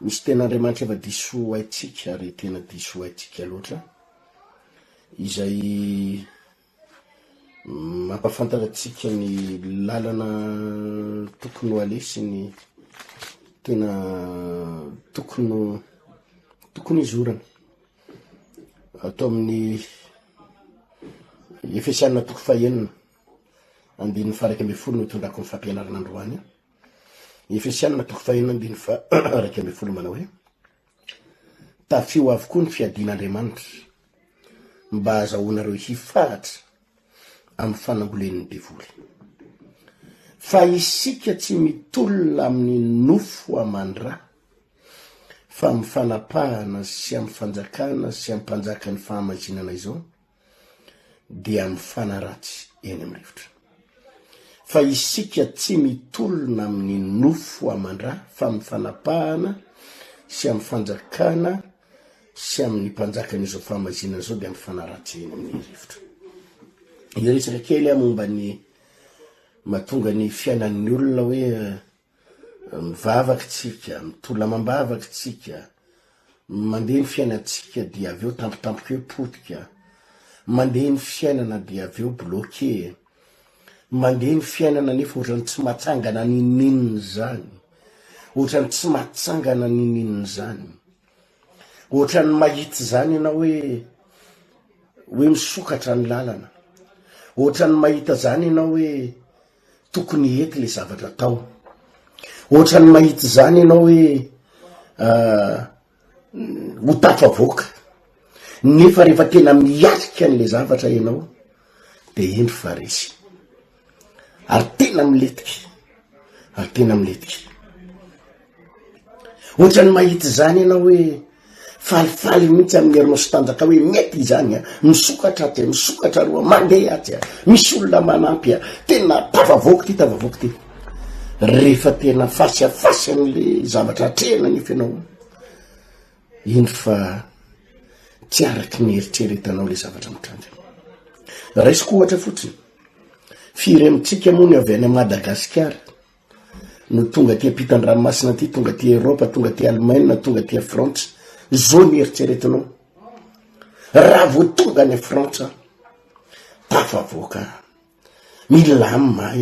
misy ten'Andriamanitra efa diso haitsika ary tena diso haitsika loatra izay mampafantaratsika ny lalana tokony ho alesy ny tena tokony izorana atao amin'ny Efesianina toko fahaenina andininy faha 1 no tondrako ny fampianarana androany. Efesianina toko fahaenina andininy faha 1 manao hoe tafio avokoa ny fiadin'Andriamanitra mba azahoanareo hifahatra amin'ny fanambolen'ny devoly. Fa isika tsy mitolona amin'ny nofo amandra fa amin'ny fanapahana sy amin'ny fanjakana sy amin'ny mpanjaka ny fahamazinana izao dia amin'ny fanaratsy eny amin'ny rivotra. Fa isika tsy mitolona amin'ny nofo amandra fa amin'ny fanapahana sy amin'ny fanjakana sy amin'ny mpanjaka n'izao fahamazinana izao dia amin'ny fanaratsy eny amin'ny rivotra. Iresaka kely momba ny mahatonga ny fiainan'ny olona hoe mivavaka tsika, mitolona mambavaka tsika, mandeha ny fiainantsika dia aveo tampotampoka hoe potika, mandeha ny fiainana dia aveo bloqué, mandeha ny fiainana nefa ohatrany tsy mahatsangana ninnininy zany, ohatrany tsy mahatsangana ninnininy zany, ohatrany mahita zany ianao hoe misokatra ny lalana, ohatrany mahita zany ianao hoe tokony hety le zavatra tao, ohatrany mahita zany ianao hoe ho tafavoaka, nefa rehefa tena mialika n'le zavatra ianao dia eny fa resy ary tena miletika, ohatrany mahita zany ianao hoe falifaly mihitsy amin'ny herinao sy tanjaka hoe mety izany misokatra aty, misokatra roa, mandeha aty, misy olona manampy, tena tafavoaka ty. Rehefa tena fasy an'le zavatra atrehana nefa ianao iny fa tsy araky ny eritreretanao le zavatra mitranga. Raisiko ohatra fotsiny, firemintsika moa ny avy any Madagasikara no tonga ty ampitan'ny ranomasina ty, tonga ty Eropa, tonga ty Allemagne, tonga ty Frantsa, zao ny eritreretanao. Raha vo tonga any Frantsa tafavoaka, milamina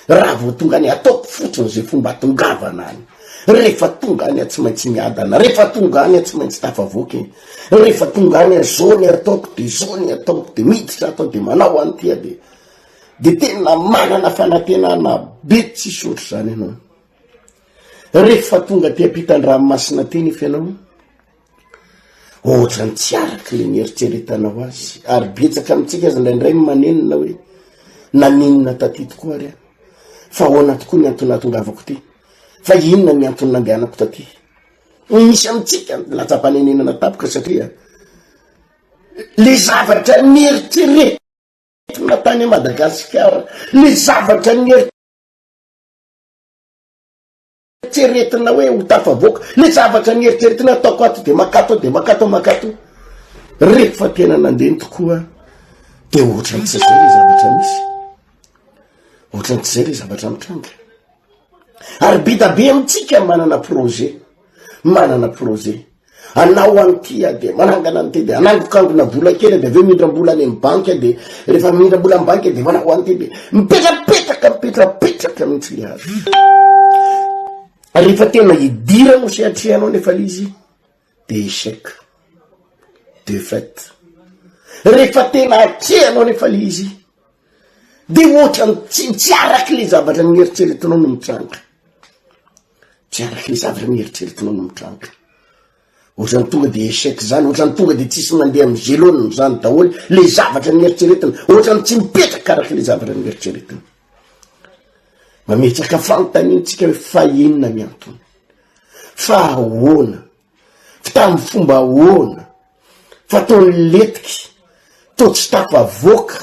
raha vo tonga any ataoko fotsiny zay fomba atongavana any, rehefa tonga any tsy maintsy miadana, rehefa tonga any tsy maintsy tafavoaka, rehefa tonga any zao ny ataoko de zao ny ataoko de miditra atao de manao an'tia de tena manana fanantenana be tsisy ohatry zany ianao. Rehefa tonga ty ampitan'ny ranomasina ty nefa ianao ohatrany tsy araky le nieritreretanao azy, ary betsaka amintsika azy indraindray manenina hoe naninona taty tokoa ary fa ahoana tokoa ny antony natongavako ty, fa inona ny antony nandehanako taty. Misy amintsika latsampanenenana tapoka satria le zavatra nieritreretina tany Madagasikara, le zavatra nieritreretina hoe ho tafavoaka, le zavatra nieritreretina ataoko ato de makato, rehefa tena nandeny tokoa de ohatrany tsy zay le zavatra misy, ohatrany tsy zay le zavatra mitranga. Ary bitabe amintsika manana projet, anao an'tia de manangana an'ty de anangokangona vola kely de aveo mindram-bola any amin'ny banky de rehefa mindram-bola amin'ny banky de manao an'ty de mipetrapetraka mihitsy le azy. Rehefa tena hidira no sehatrehanao nefa izy de échec, défaite. Rehefa tena atrehanao nefa izy de ohatrany tsy araky le zavatra nieritreretinao no mitranga, ohatrany tonga de échec zany, ohatrany tonga de tsisy mandeha amin'ny gelone zany daholy le zavatra nieritreretina, ohatrany tsy mipetraka araky le zavatra nieritreretina. Mametraka fanontaniantsika hoe fa inona ny antony, fa ahoana, fa tamin'ny fomba ahoana, fa taony letiky, to tsy tafavoaka,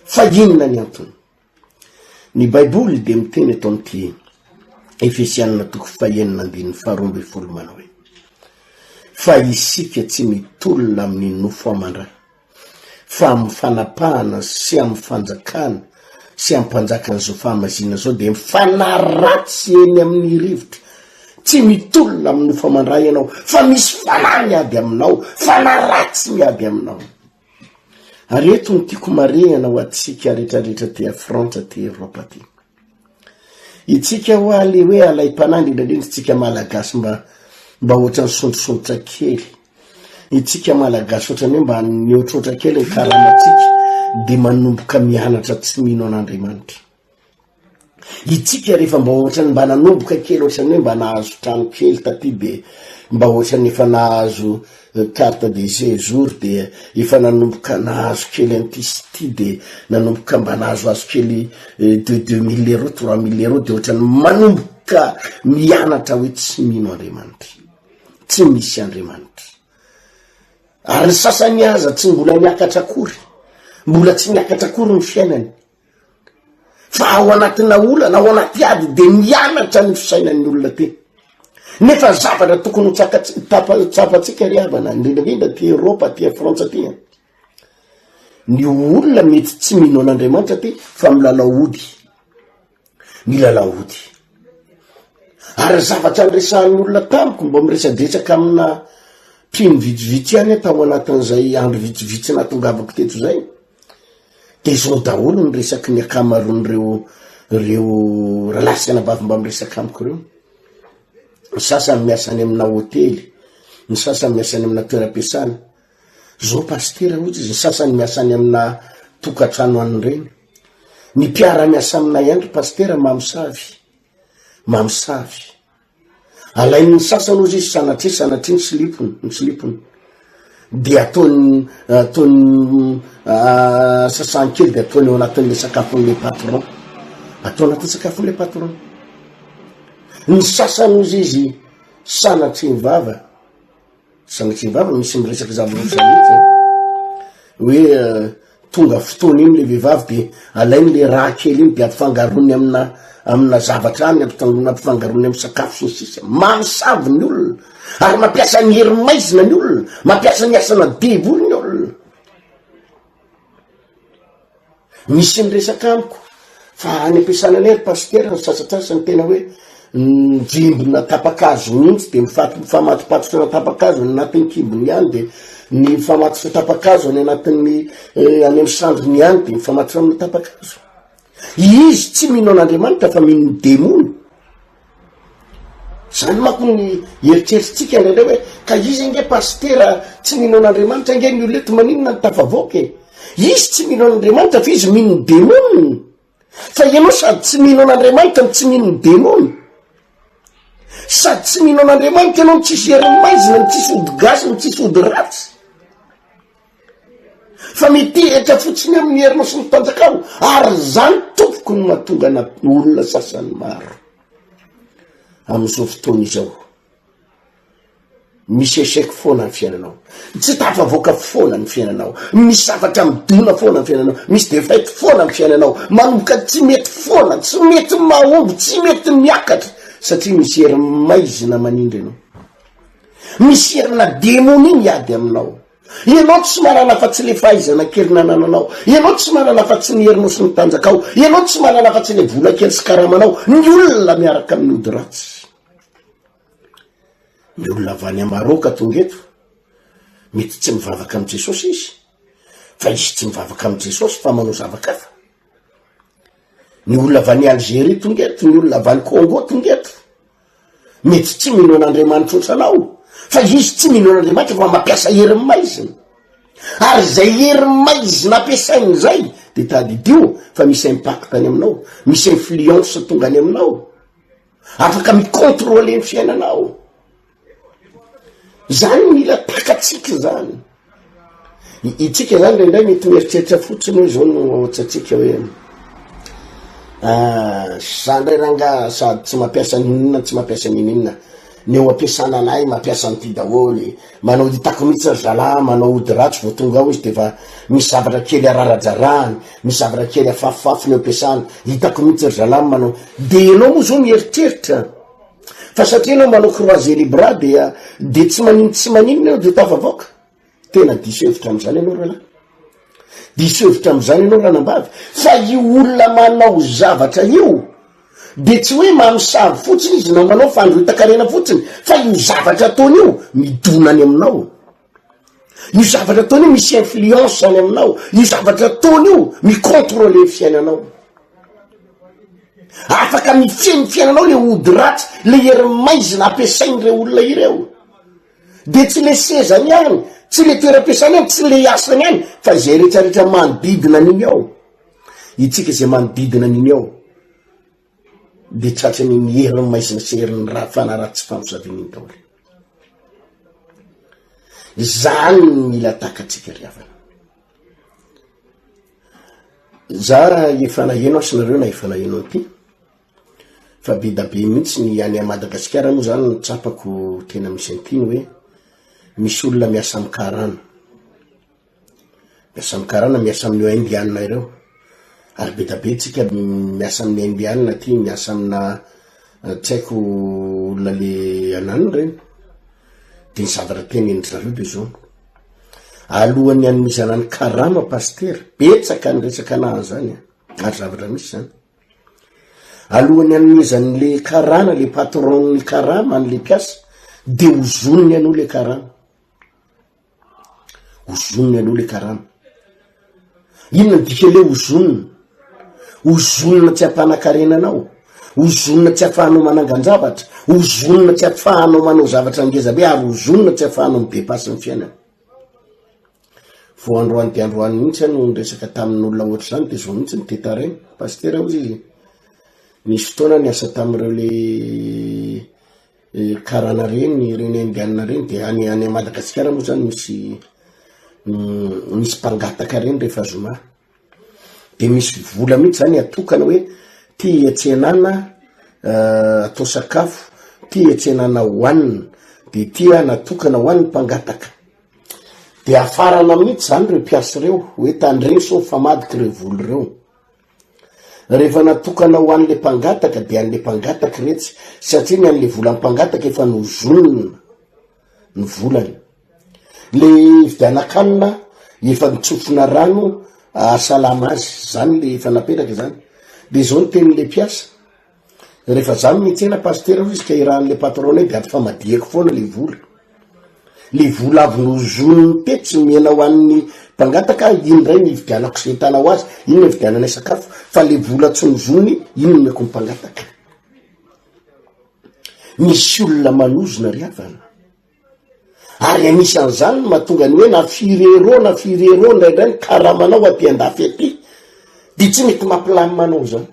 fa inona ny antony. Ny Baiboly de miteny eto amin'ity Efesianina toko fahaenina andininy faha 12 manao hoe fa isika tsy mitolona amin'ny nofo amandra fa amin'ny fanapahana sy amin'ny fanjakana sy amin'ny mpanjaka n'izao fahamazina zao de mifanaratsy eny amin'ny rivotra tsy mitolona amin'ny famandray ianao fa misy fanahy miaby aminao, fanaratsy miaby aminao. Ary eto ny tiako marihana ho atsika rehetrarehetra ty Frantsa ty Eropa ty. Itsika ho ale hoe alay-panahy indrindrandrindra tsika malagasy mba ohatrany sondrosondrotra kely. Itsika malagasy ohatrany hoe mba mihoatrotra kely ny karamatsika de manomboka mianatra tsy mino an'Andriamanitra. Itsika rehefa mba ohatrany mba nanomboka kely ohatrany hoe mba nahazo trano kely taty de mba ohatrany efa nahazo carte de séjour de efa nanomboka nahazo kely antisity de nanomboka mba nahazo azo kely de 2000 euros 3000 euros de ohatrany manomboka mianatra hoe tsy mino Andriamanitra, tsy misy Andriamanitra. Ary sasany aza tsy mbola miakatra akory, mbola tsy miakatra akory ny fiainany, fa ao anatina olana, ao anaty ady de mianatra ny fisainan'ny olona ty. Nefa zavatra tokony tsapatsika ry havana indrindrandrindra ty Eropa ty Frantsa ty. Ny olona mety tsy mino an'Andriamanitra ty fa milalao ody, milalao ody. Ary zavatra niresahan'ny olona tamiko mba miresadresaka amina mpino vitsivitsy ihany tao anatin'izay andro vitsivitsy natongavako teto zay, de zao daholo ny resaky ny akamaroan'ireo ralahy sy anabavy mba miresaka amiko reo. Ny sasany miasany amina hotely, ny sasany miasany amina toeram-piasana. Zao pastera ohatsy izy, ny sasany miasany amina tokatrano an'ireny. Ny mpiara miasa amina ihany pastera mamosavy. Alainy ny sasany ozy izy sanatry ny slipony. De ataony sasany kely de ataony eo anatin'le sakafon'le patron. Atao anatin'ny sakafon'le patron. Ny sasany ozy izy sanatry ny vava misy miresaky zava-rosalitsy hoe tonga fotoana iny le vehivavy de alainy le raha kely iny de ampifangarony amina zavatra any, ampifangarony amin'ny sakafo sy ny sisa. Mamosavy ny olona, ary mampiasa ny hery maizina ny olona, mampiasa ny asana devoly ny olona. Misy ny resaka amiko fa any ampiasana ny hery pastera ny sasatsasany tena hoe jimbona tapakazo mihitsy de mifamatopatotra na tapakazo ny anatin'ny kimbony ihany, de ny famatotra tapakazo any anatin'ny any amin'ny sandrony ihany de mifamatotra amin'ny tapakazo. Izy tsy mino an'Andriamanitra fa mino ny demony. Zany manko ny eritrerititsika ndraindray hoe ka izy nge pastera tsy mino an'Andriamanitra nge ny olona eto maninona ny tafavoky. Izy tsy mino an'Andriamanitra fa izy mino ny demony. Fa ianao sady tsy mino an'Andriamanitra no tsy mino ny demony. Sady tsy mino an'Andriamanitra ianao tsisy heriny maizina, ny tsisy ody gasy, ny tsisy ody ratsy. Fa mitehitra fotsiny amin'ny herinao sy ny tanjakao, ary zany tompoko no mahatonga na olona sasany maro amin'izao fotoana izao. Misy échec foana ny fiainanao, tsy tafavoaka foana ny fiainanao, misy zavatra midona foana ny fiainanao, misy défaite foana ny fiainanao, manomboka tsy mety foana, tsy mety mahomby, tsy mety miakatra, satria misy hery maizina manindry anao, misy herina demony miady aminao. Ianao tsy manana fa tsy le fahaizana kely nanananao, ianao tsy manana fa tsy ny herinao sy ny tanjakao, ianao tsy manana fa tsy le vola kely sy karamanao. Ny olona miaraka amin'ny ody ratsy, ny olona avy any Maroka tonga eto mety tsy mivavaka amin'i Jesosy izy, fa izy tsy mivavaka amin'i Jesosy fa manao zavakafa. Ny olona avy any Algérie tonga eto, ny olona avy any Congo tonga eto mety tsy mino an'Andriamanitra ohatranao, fa izy tsy mino an'Andriamanitra fa mampiasa heriny maizina. Ary zay heriny maizina ampiasainy zay de tadidio fa misy impact any aminao, misy influence tonga any aminao, afaka mikontrôle ny fiainanao. Zany mila takatsika zany. Itsika zany indray mety mieritreritra fotsiny hoe zao no tsatsika hoe sandray ranga sady tsy mampiasa ninona tsy mampiasa ninina. Ny eo ampiasana anay mampiasa nyty daholy, manao hitako mihitsy zala, manao ody ratsy vao tonga ao izy de fa misy zavatra kely ararajarany, misy zavatra kely afafafy ny eo ampiasana, hitako mihitsy zala manao. De enao moa zao mieritreritra fa satria enao manao croiser les bras de tsy maninona enao de tafavoaka. Tena diso hevitra am'zany enao rahalahy, diso hevitra am'zany enao ranambavy, fa io olona manao zavatra io de tsy hoe mamosavy fotsiny izy namanao fandroitakarena fotsiny fa io zavatra ataony io midonany aminao, io zavatra ataony io misy influence any aminao, io zavatra ataony io micontrôle fiainanao, afaka mifeny fiainanao le ody ratsy le hery-maizina ampiasain'ireo olona ireo, de tsy le sezany any, tsy le toeram-piasany any, tsy le asany any, fa zay rehetrarehetra manodidina an'iny ao. Itsika zay manodidina an'iny ao de tratrany ny hery-maizina sy hery-ny fanaratsy famosavin'iny daholo. Zany mila takatsika ry havana. Za efa naheno asy nareo na efa naheno an'ity fa be da be mihitsy ny any Madagasikara moa zany ny tsapako tena misy antiny hoe misy olona miasa amin'ny karana, miasa amin'ny karana, miasa amin'ny indianina ireo, ary be da be tsika miasa amin'ny indianina ty, miasa amina tsy haiko olona le ananiny reny, de ny zavatra tena endrizareo de zao alohan'ny anomizana ny karama paster, betsaka ny resaka anazy zany ary zavatra misy zany, alohan'ny anomizany le karana, le patron ny karama an'le piasa, de ozoniny aloha le karama, ozoniny aloha le karama. Inona dika le ozonina? Ozonina tsy ampanakarena-nao, ozonina tsy afahanao manangan-javatra, ozonina tsy afahanao manao zavatra ngezabe, ary ozonina tsy afahanao midepasy ny fiainana. Vo androany de androany mihitsy ano resaka tamin'olona ohatry zany de zao mihitsy nytetarainy pastera ozy izy nisy fotoana niasa tamin'ireo le karana reny, reny indianina reny, de any Madagasikara moa zany misy mpangataka reny rehefa zoma, de misy vola mihitsy zany atokana hoe ty etsenana atao sakafo, ty etsenana hoanina, de ty natokana hoan'ny mpangataka, de afarana mihitsy zany reo piasy reo hoe tany reny so famadiky reo voly reo, rehefa natokana ho an'le mpangataka de an'le mpangataka retsy, satria ny an'le vola mpangataka efa nozonina ny volany, le vidianakanina efa nitsofona rano asalama azy, zany le efa napetraka zany. De zao ny tenin'le piasa, rehefa zany mitsena pastera izy ka irahan'le patron de aty fa madiako foana le vola avy nozoniny te tsy mena ho an'ny mpangataka, iny ray ny vidianako sy entanao azy, iny ny vidiananay sakafo, fa le vola tsy nozoniny iny ny meko mpangataka. Misy olona manozona ry havana, ary anisan'izany mahatonga ny hoe na firero ndraindray ny karamanao aty andafy aty, de tsy mety mampilamimanao zany,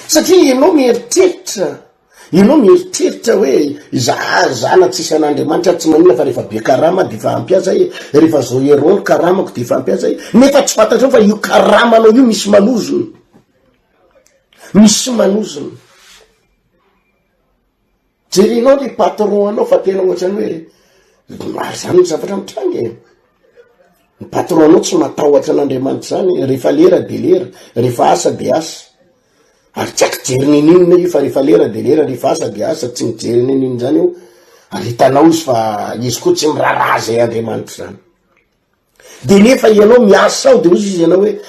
satria ianao mieritreritra hoe zana tsisy an'Andriamanitra tsy manina fa rehefa be karama de fa ampiasa rehefa zao eron karamako de fa ampiasa nefa tsy fantatrao fa io karamanao io misy manozona. Jerinao le patron anao fa tena ohatrany hoe maro zany ny zavatra mitrangy, ny patron anao tsy matahotra an'Andriamanitra zany, rehefa lera de lera, rehefa asa de asa, ary tsy aky jerin'inina io fa rehefa lera de lera, rehefa asa de asa, tsy mijerin'inina zany io, ary hitanao izy fa izy koa tsy miraraha zay Andriamanitra zany. De nefa ianao miasa ao de ozy izy ianao hoe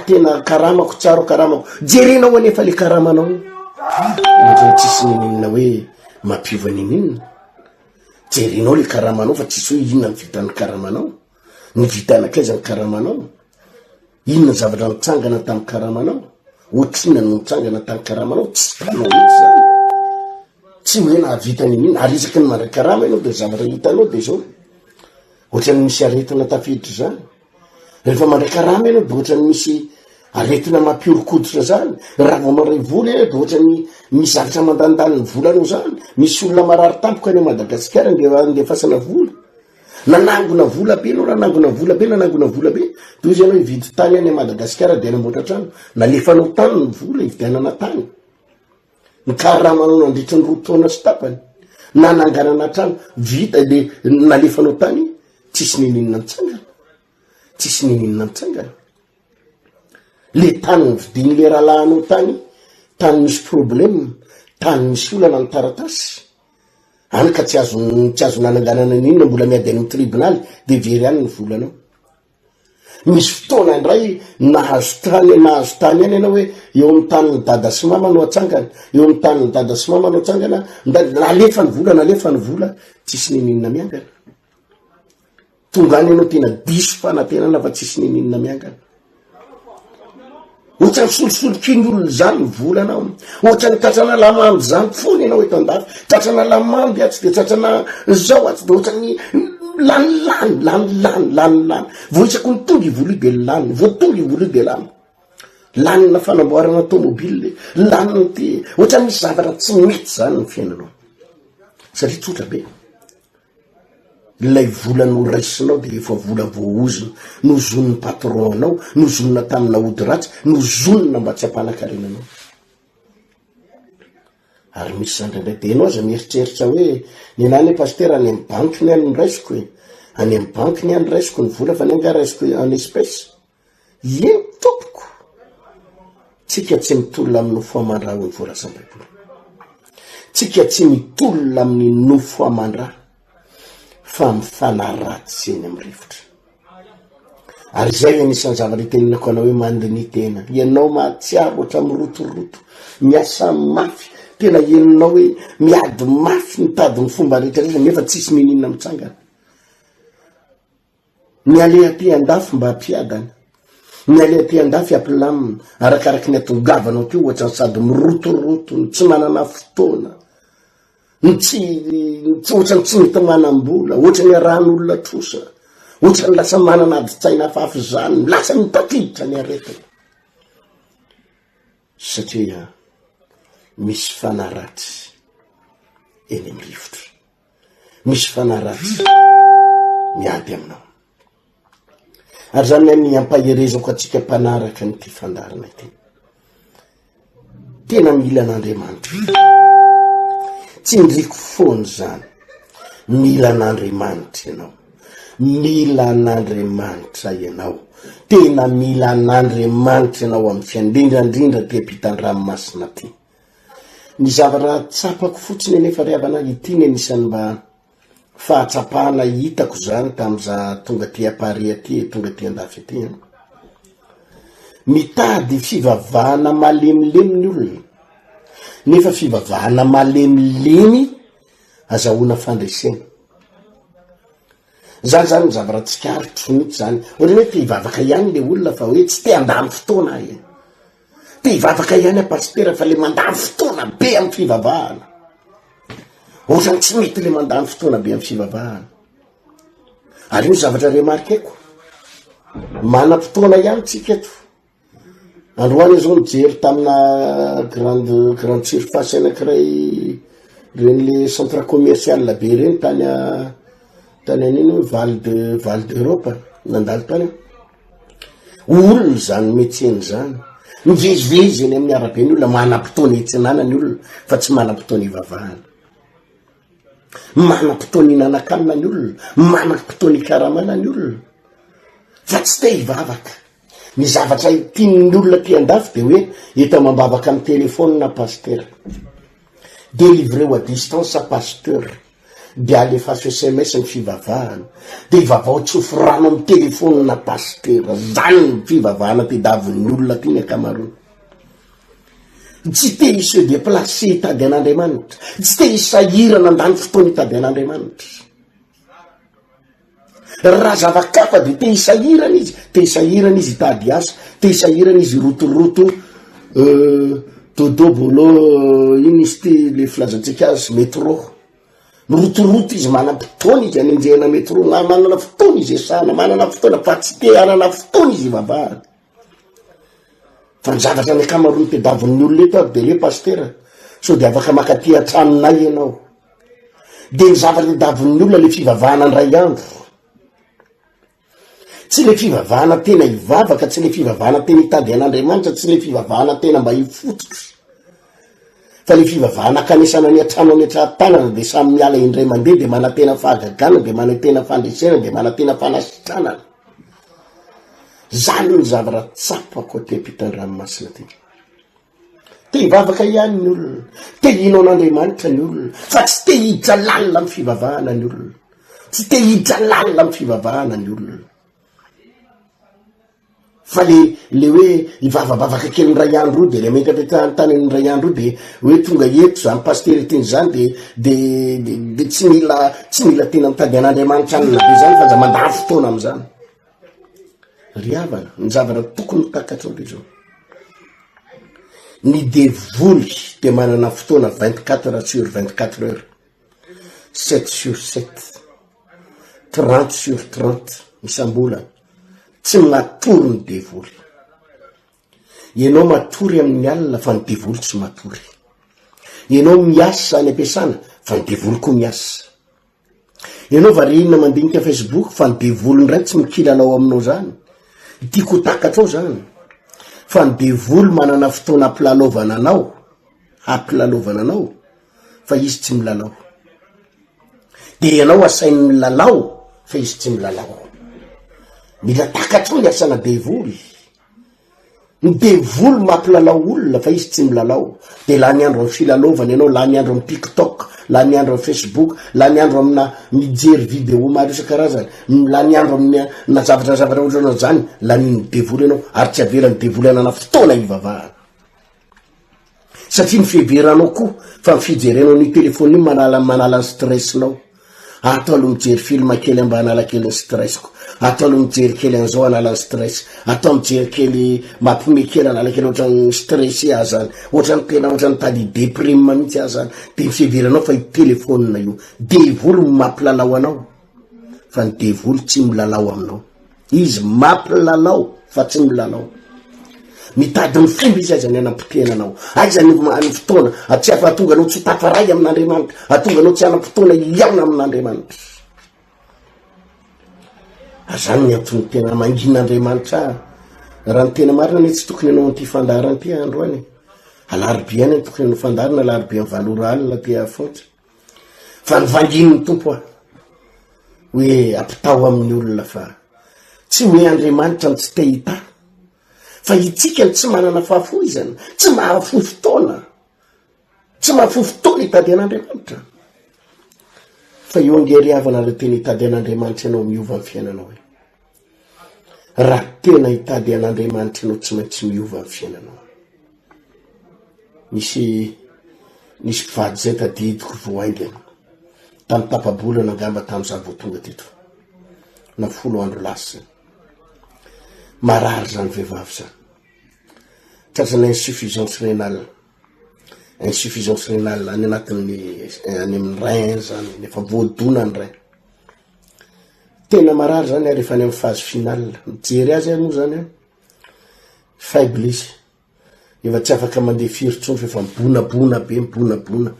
tena karamako tsaro karamako, jerinao anefa le karamanao io tsisy ninina hoe mampiova ninina, jerinao le karamanao fa tsisy hoe inona nyvitan'ny karamanao, ny vitanakaiza ny karamanao, inona zavatra nitsangana tamin'ny karamanao, ohatrina no nitsangana tamin'ny karamanao, tsy tanao mihitsy zany, tsy hoe nahavita ninina, ary isaky ny mandray karama ianao de zavatra hitanao de zao ohatrany misy aretina tafiditra zany, rehefa mandray karama ianao de ohatrany misy aretina mampiorokoditra zany, raha vao mandray vola ianao de ohatrany misy zavatra mandandany ny volanao zany, misy olona marary tampoka any Madagasikara ndefasana vola, nanangona vola be de ozy ianao hividy tany any Madagasikara de anamboatra trano, nalefanao tany ny vola hividianana tany, ny karamanao nandritra ny 2 taona sy tapany, nananganana trano vita de nalefanao tany, tsisy ninina nitsangana, le tany nividiny le rahalahanao tany misy problème, tany misy olana ny taratasy any ka tsy azo nananganana ninona, mbola miady amin'ny tribonaly de very any ny volanao. misy fotoana indray nahazo tany any ianao hoe eo amin'ny tanin'ny dada sy mama no atsangana, eo amin'ny tanin'ny dada sy mama no atsangana, nalefa ny vola tsisy nininina miangana. Tonga any ianao tena diso fanantenana fa tsisy nininina miangana. Ohatra ny solosolo-kin'olona zany ny volanao, ohatra ny tratrana lamamby zany fony ianao eto andafy, tratrana lamamby atsy de tratrana zao atsy de ohatra ny lany voitsako ny tonga ivolo de lany, voatonga ivolo de lany lanina fanamboarana tomobile, laniny ty ohatra misy zavatra tsy mety zany ny fiainanao satria tsotra be. Ilay vola no raisinao de efa vola voaozina, nozon'ny patronanao, nozonina tamina ody ratsy, nozonina mba tsy hampanankariananao. Ary misy zandrindray de enao aza mieritreritra hoe nenany pasteur any amin'ny banky ny any raisiko hoe any amin'ny banky ny any raisiko ny vola fa ny angaraisiko en espèce. Ino tompoko? Tsika tsy mitolona amin'ny nofo amandra ho ny voarasam-baiboly. Tsika tsy mitolona amin'ny nofo amandra fa mifanaratsy eny amin'ny rivotra. Ary zay anisan'ny zavatra itenenako anao hoe mandiny tena. Ianao mahatsiaro ohatra mirotoroto, miasa mafy, tena enonao hoe miady mafy mitady ny fomba rehetrarehetra nefa tsisy mininana mitsangana. Mialea ty andafy mba hampiadana, mialea ty andafy ampilamina arakaraky ny atongavanao ty ohatra sady mirotoroto, tsy manana fotoana, tsy ohatra tsy mety manam-bola, ohatra ny arahan'olona trosa, ohatra ny lasa manana adi-tsaina fafy zany, lasa mitatiditra ny aretiny satria misy fanaratsy eny amin'ny rivotra, misy fanaratsy miady aminao. Ary zany ny ampaherezako atsika mpanaraka ny ty fandarana ity, tena mila an'Andriamanitra, tsy ndriko foany zany, mila an'Andriamanitra ianao, mila an'Andriamanitra ianao, tena mila an'Andriamanitra ianao amin'ny fiandrindrandrindra ty ampitan-dranomasina ty. Ny zavatra tsapako fotsiny nefa riavana ity ny anisan'ny mba fahatsapahana hitako zany tamza tonga ty aparea ty, tonga ty andafy ty. Mitady fivavahana malemilemy ny olona, nefa fivavahana malemilemy azahoana fandresena. Zany zavatra tsikaritro mihitsy zany. Ohatra hoe te hivavaka ihany le olona fa hoe tsy te handamy fotoana ahy. Te hivavaka ihany pasteur fa le mandamy fotoana be amin'ny fivavahana. Ohatrany tsy mety le mandany fotoana be amin'ny fivavahana. Ary io zavatra remarkeko, mana fotoana ihany tsika eto. Androany zao nijery tamina grande surface anankiray reny le centre commercial be reny tany aniny Val d'Europe nandalo tany. Olona zany metseny zany mivezivezy eny amin'ny arabe ny olona, manam-potoana hitsinana ny olona fa tsy manam-potoana hivavahana, manam-potoana hinanakanina ny olona, manam-potoana hikaramana ny olona fa tsy te hivavaka. Ny zavatra tian'ny olona ty andafy de hoe eto mambavaka amin'ny telefôny na pasteur, délivreo à distance à pasteur, de alefaso SMS ny fivavahana, de ivavao tsofo rano amin'ny telefôny na pasteur. Zany ny fivavahana ty davin'ny olona ty ny akamarony. Tsy te se déplacer hitady an'Andriamanitra, tsy te hisahira nandany fotoana hitady an'Andriamanitra. Raha zavakafa de te hisahirana izy hitady asa, te hisahirana izy rotoroto dodo bolo iny izy ty le filazantsika azy métro, mirotoroto izy manam-potoana izy anenjehana métro, manana fotoana izy esana, manana fotoana fa tsy te hanana fotoana izy ivavahana. Fa ny zavatra ny akamarony tediavin'ny olona eto aby de le pasteur so de afaka makaty antranonay ianao. De ny zavatra tediavin'ny olona le fivavahana andray andro, tsy le fivavahana tena hivavaka, tsy le fivavahana tena hitady an'Andriamanitra, tsy le fivavahana tena mba hifototry, fa le fivavahana kanesana ny atrano any atran-tanana de samy miala indray mandeha de manatena fahagagana, de manatena fandresena, de manatena fanasitranana. Zany ny zavatra tsapako ty ampitan-dranomasina ty. Te hivavaka ihany ny olona, te hino an'Andriamanitra ny olona, fa tsy te hiditra lalina amin'ny fivavahana ny olona, tsy te hiditra lalina amin'ny fivavahana ny olona. fa le hoe ivavabavaka kely ray andro ro de le metrapetrantany ray andro ro de hoe tonga eto zany pasteriteny zany de tsy mila tena mitady an'Andriamanitra anina be zany fa za mandany fotoana am'zany. Ry havana ny zavatra tokony takatra le zao, ny devoly de manana fotoana 24 heures sur 24 heures, 7 sur 7, 30 sur 30 isam-bola. Tsy matory ny devoly. Ianao matory amin'ny alina fa ny devoly tsy matory. Ianao miasa any ampiasana fa ny devoly koa miasa. Ianao variana mandinika Facebook fa ny devoly ndray tsy mikilalao aminao zany. Tiako takatrao zany. Fa ny devoly manana fotoana hampilalaovana anao fa izy tsy milalao. De ianao asainy milalao fa izy tsy milalao. Mila takatro ny asana devoly. Ny devoly mampilalao olona fa izy tsy milalao. De la ny andro amin'ny filalaovana ianao, la ny andro amin'ny TikTok, la ny andro amin'ny Facebook, la ny andro amina mijery video maro isan-karazany, la ny andro amina zavatra ohatranao zany, la ny devoly ianao ary tsy avela ny devoly anana fotoana ivavahana. Satria ny fiheveranao koa fa ny fijerenao ny telefony io manala ny stressinao. Atao aloha mijery film kely mba hanala kely ny stressiko. Atao aloha mijery kely an'izao hanala ny stress. Atao mijery kely mampime kely hanala kely ohatran'ny stressé azy zany. Ohatran'ny tena ohatran'ny tady déprime mihitsy azy zany. De ny fiheveranao fa io telefonina io. Devoly mampilalao anao fa ny devoly tsy milalao aminao. Izy mampilalao fa tsy milalao. Mitady ny fomba izy aza ny anam-potoananao. Aiza ny fotoana atsy afa atonga anao tsy tafaray amin'Andriamanitra, atonga anao tsy anam-potoana iaona amin'Andriamanitra. Azany ny antony tena mangin'Andriamanitra. Raha ny tena marina ny tsy tokony anao an'ity fandarana ty andro any. Alarobia any tokony anao fandarana, alarobia ny valora alina ty afotsy. Fa ny vangin'ny tompo hoe ampitao amin'ny olona fa tsy hoe Andriamanitra tsy te hita. Fa itsika ny tsy manana fahafoizana, tsy mahafoy fotoana. Tsy mahafoy fotoana hitady an'Andriamanitra. Fa io angery havana raha tena hitady an'Andriamanitra ianao miova amin'ny fiainanao. Raha tena hitady an'Andriamanitra ianao tsy maintsy miova amin'ny fiainanao. Nisy mpivady zay tadidiko voaingana. Tamin'ny tapabolana angamba tamin'izaho vao tonga teto. Na 10 andro lasa. Marary zany vehivavy zany. Tratrana insuffisance rénale. Insuffisance rénale any anatin'ny any amin'ny rein zany, nefa voadona ny rein. Tena marary zany rehefa any amin'ny phase finale. Mijery azy moa zany faible izy. Efa tsy afaka mandeha firy tsony fa mibonabona be, mibonabona.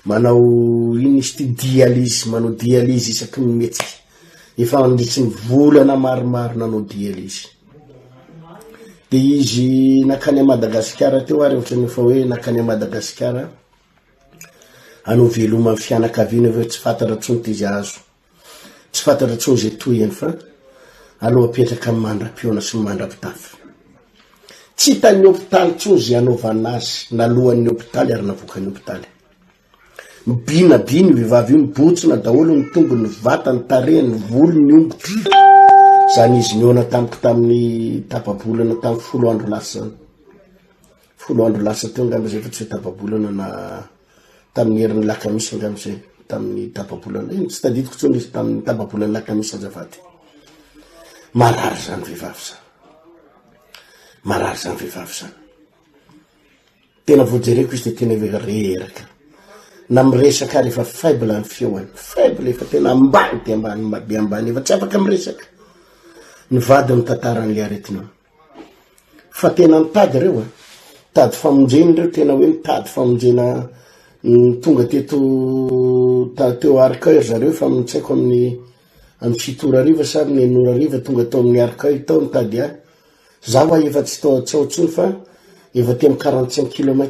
Manao ino izy ty dialyse, manao dialyse isaky ny mety. Efa mandritry ny volana maromaro nanao dialyse. De izy nakany a Madagasikara teo ary ohatran'ny fa hoe nakany a Madagasikara anao veloma amin'ny fianakaviana hoe tsy fantatra tsony ty izy azo. Tsy fantatra tsony zay toyany fa aloha apetraka amin'ny mandram-piona sy mandram-pitafy. Tsy hitan'ny hôpitaly tsony zay anaovana azy, nalohan'ny hôpitaly ary navokany hôpitaly. Mibinabiny vehivavy io, mibotsina daholo ny tombony, ny vatany, ny tarehiny, ny volony, ny ongotry. Zany izy niona tamiko tamin'ny tapabolana tamin'ny 10 andro lasa zany. 10 andro lasa teo ngamba zay fa tsy hoe tapabolana na tamin'ny herin'ny lakamisy ngamba zay tamin'ny tapabolana. Tsy tadidiko tsony izy tamin'ny tapabolana lakamisy azafady. Marary zany vehivavy zany. Marary zany vehivavy zany. Tena voajereko izy de tena reraka. Na miresaka rehefa faible ny feoany. Faible efa tena ambany de ambany, be ambany efa tsy afaka miresaka. Ny vady ny tantaran'le aretinao. Fa tena nitady reo tady famonjena reo, tena hoe nitady famonjena tonga teo Arcueil zareo fa tsaiko amin'ny 7 ariva sa amin'ny 9 ariva tonga tao amin'ny Arcueil tao nitady ahy. Zaho efa tsy tao tsony fa efa teo amin'ny 45 km.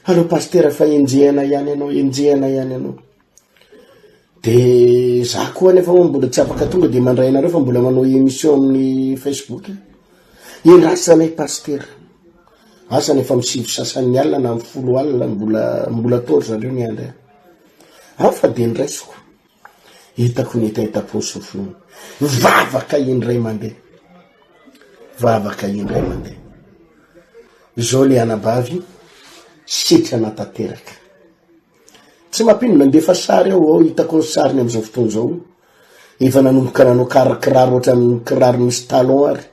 Allo pasteur fa enjehana ihany ianao. De za koa nefa mbola tsy afaka tonga de mandray nareo fa mbola manao émission amin'ny Facebook. Irasanay pasteur. Asa nefa misivy sasany alina na 10 alina mbola tory zareo ny andra. Fa de ndraisiko. Hitako ny etapo sofino. Vavaka indray mandeha. vavaka indray mandeha zao le anabavy sitrana tanteraka tsy mampino nandefa sary ao hitako ny sariny am'izao fotoana zao efa nanomboka nanao karakiraro ohatra ny kiraro misy talon ary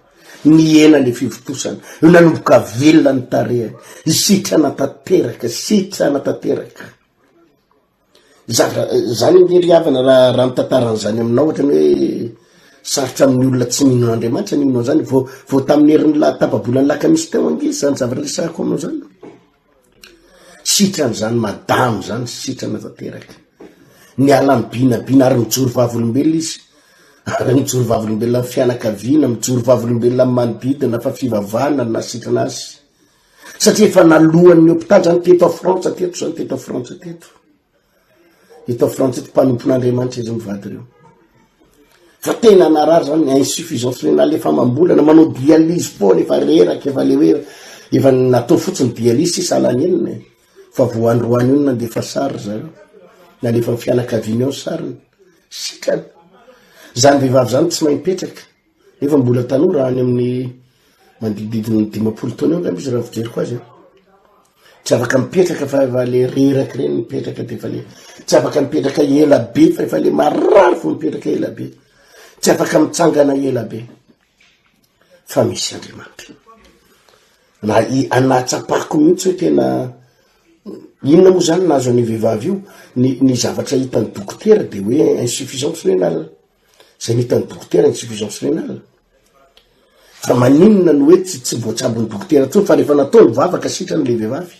ny ena le fivotosana io nanomboka velona ny tarehany sitrana tanteraka zany ngeriavana raha mitataranyzany aminao ohatrany hoe sarotra amin'ny olona tsy mino Andriamanitra ninao zany vo tamin'ny herin'ny tapabolany laka misy teo angizy zany zavatra-resahako aminao zany sitrany zany madamo zany sitrana tanteraka ny alamy binabina ary mijoro vavolombelona izy ary mijoro vavolombelona amin'ny fianakaviana mijoro vavolombelona amin'ny manodidina fa fivavahana na sitrana azy satria efa nalohan'ny hôpitaly zany teto a Frantsa teto zany teto a Frantsa teto a Frantsa teto mpanompon'Andriamanitra izy mivady reo fa tena narary zany insuffisance rénale efa mambolana manao dialyse foana efa reraka efa le hoe efa natao fotsiny dialyse sy salany enina fa voandroany io nandefa sary zao nalefa ny fianakaviana eo sariny sitrany zany vehivavy zany tsy mahay mipetraka nefa mbola tanora any amin'ny mandidididiny 50 taona eo izy raha fijeriko azy tsy afaka mipetraka fa efa le reraky reny mipetraka de efa le tsy afaka mipetraka ela be fa efa le marary fo mipetraka ela be tsy afaka mitsangana ela be fa misy Andriamanitra na anatsapako mihitsy hoe tena inona moa zany nazo any vehivavy io ny zavatra hitany dokotera de hoe insuffisance rénale zay hitany dokotera insuffisance rénale fa maninona ny hoe tsy voatsabony dokotera tsony fa rehefa natao ny vavaka sitrany le vehivavy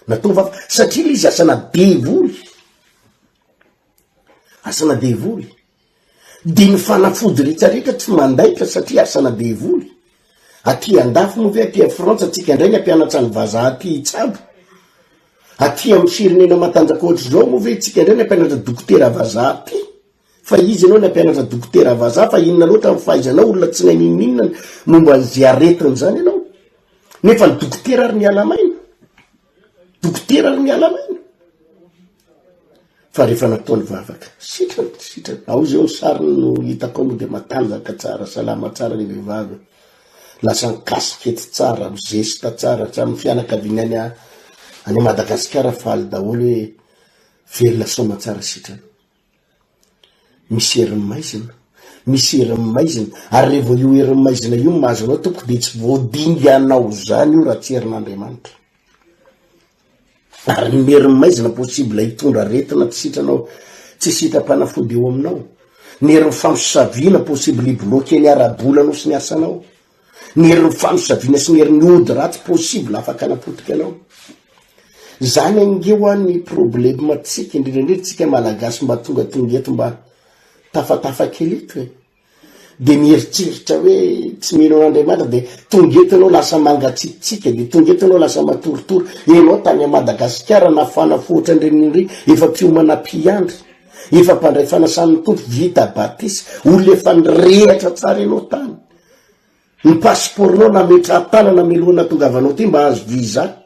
natao vavaka satria izy asana devoly de ny fanafody rehetrarehetra tsy mandaitra satria asana devoly aty andafo moa ve aty a Frantsa atsika indray ny ampianatra ny vazaha aty itsabo aty amin'ny firenena matanjaka ohatry zao moa ve tsika indray ny ampianatra dokotera vazaha aty fa izy ianao ny ampianatra dokotera vazaha fa inona loatra ny fahaizanao olona tsy nay ninona momba zay aretiny zany ianao nefa ny dokotera ary ny alamaina fa rehefa nataony vavaka sitrany ao zao ny sariny no hitako moa de matanjaka tsara salama tsara le vehivavy lasa ny kasikety tsara zesta tsara hatramin'ny fianakaviany any Madagasikara faly daholo hoe velona soma tsara sitrany misy herin'ny maizina ary rehefa io herin'ny maizina io mahazo anao toko de tsy voadingy anao zany io raha tsy herin'Andriamanitra ary ny herin'ny maizina possible hitondra aretina tsy sitranao tsy sitam-panafody eo aminao ny herin'ny famosaviana possible ibloke ny arabolanao sy ny asanao ny herin'ny famosaviana sy ny herin'ny ody ratsy possible afaka anapotika anao zany angeo any problema tsika indrindrandrindra tsika malagasy mba tonga eto mba tafatafakely eto hoe de mieritreritra hoe tsy mino an'Andriamanitra de tonga eto anao lasa mangatsitsika de tonga eto anao lasa matoritory enao tany a Madagasikara nafana fohatra ndrenindry efa piomana piandry efa mpandray fanasan'ny tompo vita batisa olona efa nirehatra tsara enao tany ny pasiporinao nametra tanana melohana tongavanao ty mba azo viza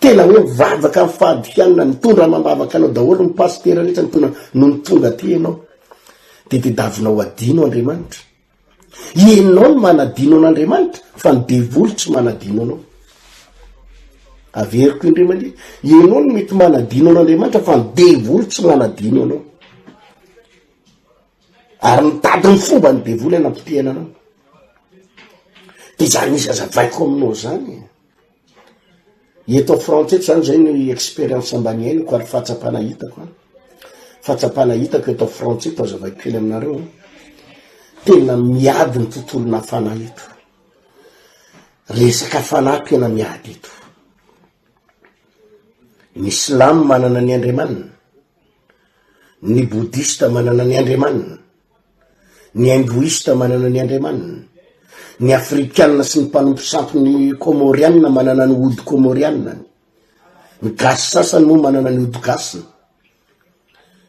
tena hoe vavaka mifadikanina nitondra mambavaka anao daholo ny pastera rehetra nitondra no nitonga ty ianao de davinao adino Andriamanitra ianao no manadino an'Andriamanitra fa ny devoly tsy manadino anao averiko indremandre ianao no mety manadino an'Andriamanitra fa ny devoly tsy manadino anao ary mitady ny fomba ny devoly anampitehana anao de zany izy azavaiko aminao zany eto Frantsa eto zany zay ny expérience ambany ainiko ary fahatsapana hitako eto Frantsa eto azavaiko kely aminareo tena miady ny tontolo nafana eto resaka fanahy tena miady eto ny Islam manana ny Andriamanina ny Boudista manana ny Andriamanina ny Hindoista manana ny Andriamanina ny Afrikanina sy ny mpanompo sampy ny Komorianina manana ny ody Komorianina ny gasy sasany moa manana ny ody gasiny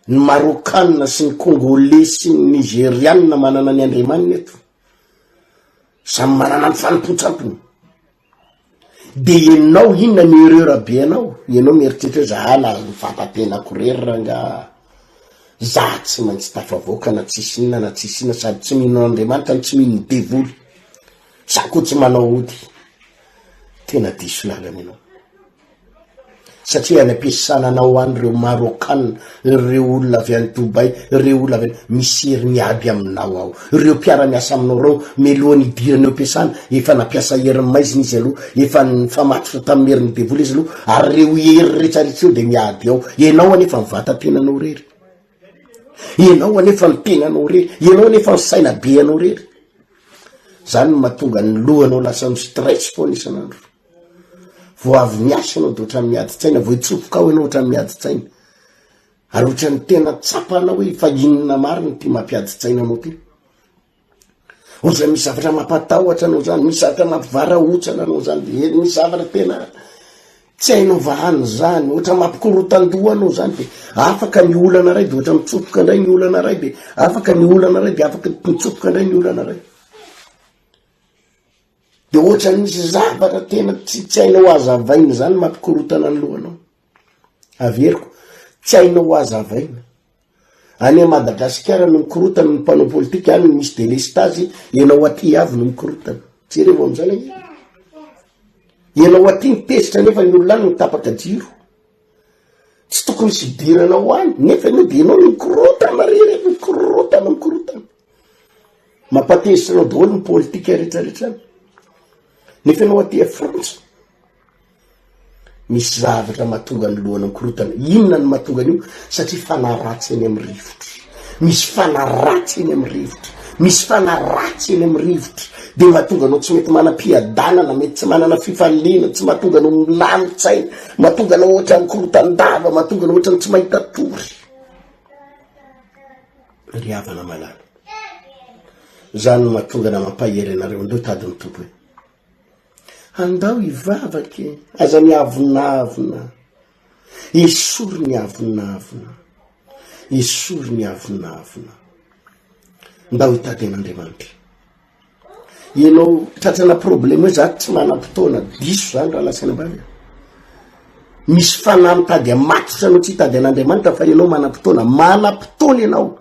ny Marokanina sy ny Congolais sy ny Nigérianina manana ny Andriamanina eto samy manana ny fanompo-tsampony de ianao inona ny erreur be ianao mieritreritra zahala mifampampenako rery nga za tsy maintsy tafavoaka na tsisy inona na tsisy inona sady tsy mino Andriamanitra tsy mino devoly sako tsy manao ody tena diso lalana ianao satria any ampiasananao an'ireo Marocain, ireo olona avy any Dubai, ireo olona avy misy hery miady aminao ao, ireo mpiara-miasa aminao reo melohany idirany eo ampiasana efa nampiasa hery maizina izy aloha, efa nifamatotra tamin'ny herin'ny devoly izy aloha, ary reo hery rehetrarehetra eo de miady ao. Ianao anefa mivatan-tenanao rery, ianao anefa ny tenanao rery, ianao anefa ny saina be anao rery. Zany no mahatonga ny lohanao lasa ny stress foana isan'andro. Vo avy miasa anao de ohatrany miadi-tsaina, vo hitsofoka ao ianao ohatrany miadi-tsaina, ary ohatrany tena tsapanao hoe fa inona mariny ty mampiadi-tsaina anao ty. Ohatrany misy zavatra mampatahotra anao zany, misy zavatra mampivarahotsana anao zany, de misy zavatra tena tsy hainao vahany zany, ohatra mampikorotan-doha anao zany, de afaka ny olana ray de ohatra mitsofoka indray ny olana ray, de afaka ny olana ray de afaka mitsofoka indray ny olana ray. De ohatra misy zavatra tena tsy hainao hazavaina zany mampikorotana ny lohanao. Averiko, tsy hainao hazavaina. Any Madagasikara no mikorotana ny mpanao politika, any misy délestage, ianao aty avy no mikorotana. Tsy revo am'zany ianao aty mitezitra nefa ny olona any no tapaka jiro. Tsy tokony sidiranao any, nefa no de ianao mikorotana rery, mikorotana. Mampatezitra anao daholo ny politika rehetrarehetra any. Nefa ianao aty Frantsa, misy zavatra mahatonga ny lohana mikorotana. Inona ny mahatonga an'io? Satria fanaratsy eny amin'ny rivotra. Misy fanaratsy eny amin'ny rivotra. Misy fanaratsy eny amin'ny rivotra. De mahatonga anao tsy mety manam-piadanana, mety tsy manana fifaliana, tsy mahatonga anao milamy-tsaina, mahatonga anao ohatra ny korotan-dava, mahatonga anao ohatra ny tsy mahita tory. Ry havana malala. Zany mahatonga na mampahery anareo andeo tadiny tompo hoe andao ivavaky, aza miavonavona, esory ny avonavona, esory ny avonavona, ndao hitady an'Andriamanitra. Ianao tratrana problème hoe zato tsy manam-potoana, diso zany raha lasaina ambany. Misy fanahy mitady amatotra anao tsy hitady an'Andriamanitra fa ianao manam-potoana, manam-potoana ianao,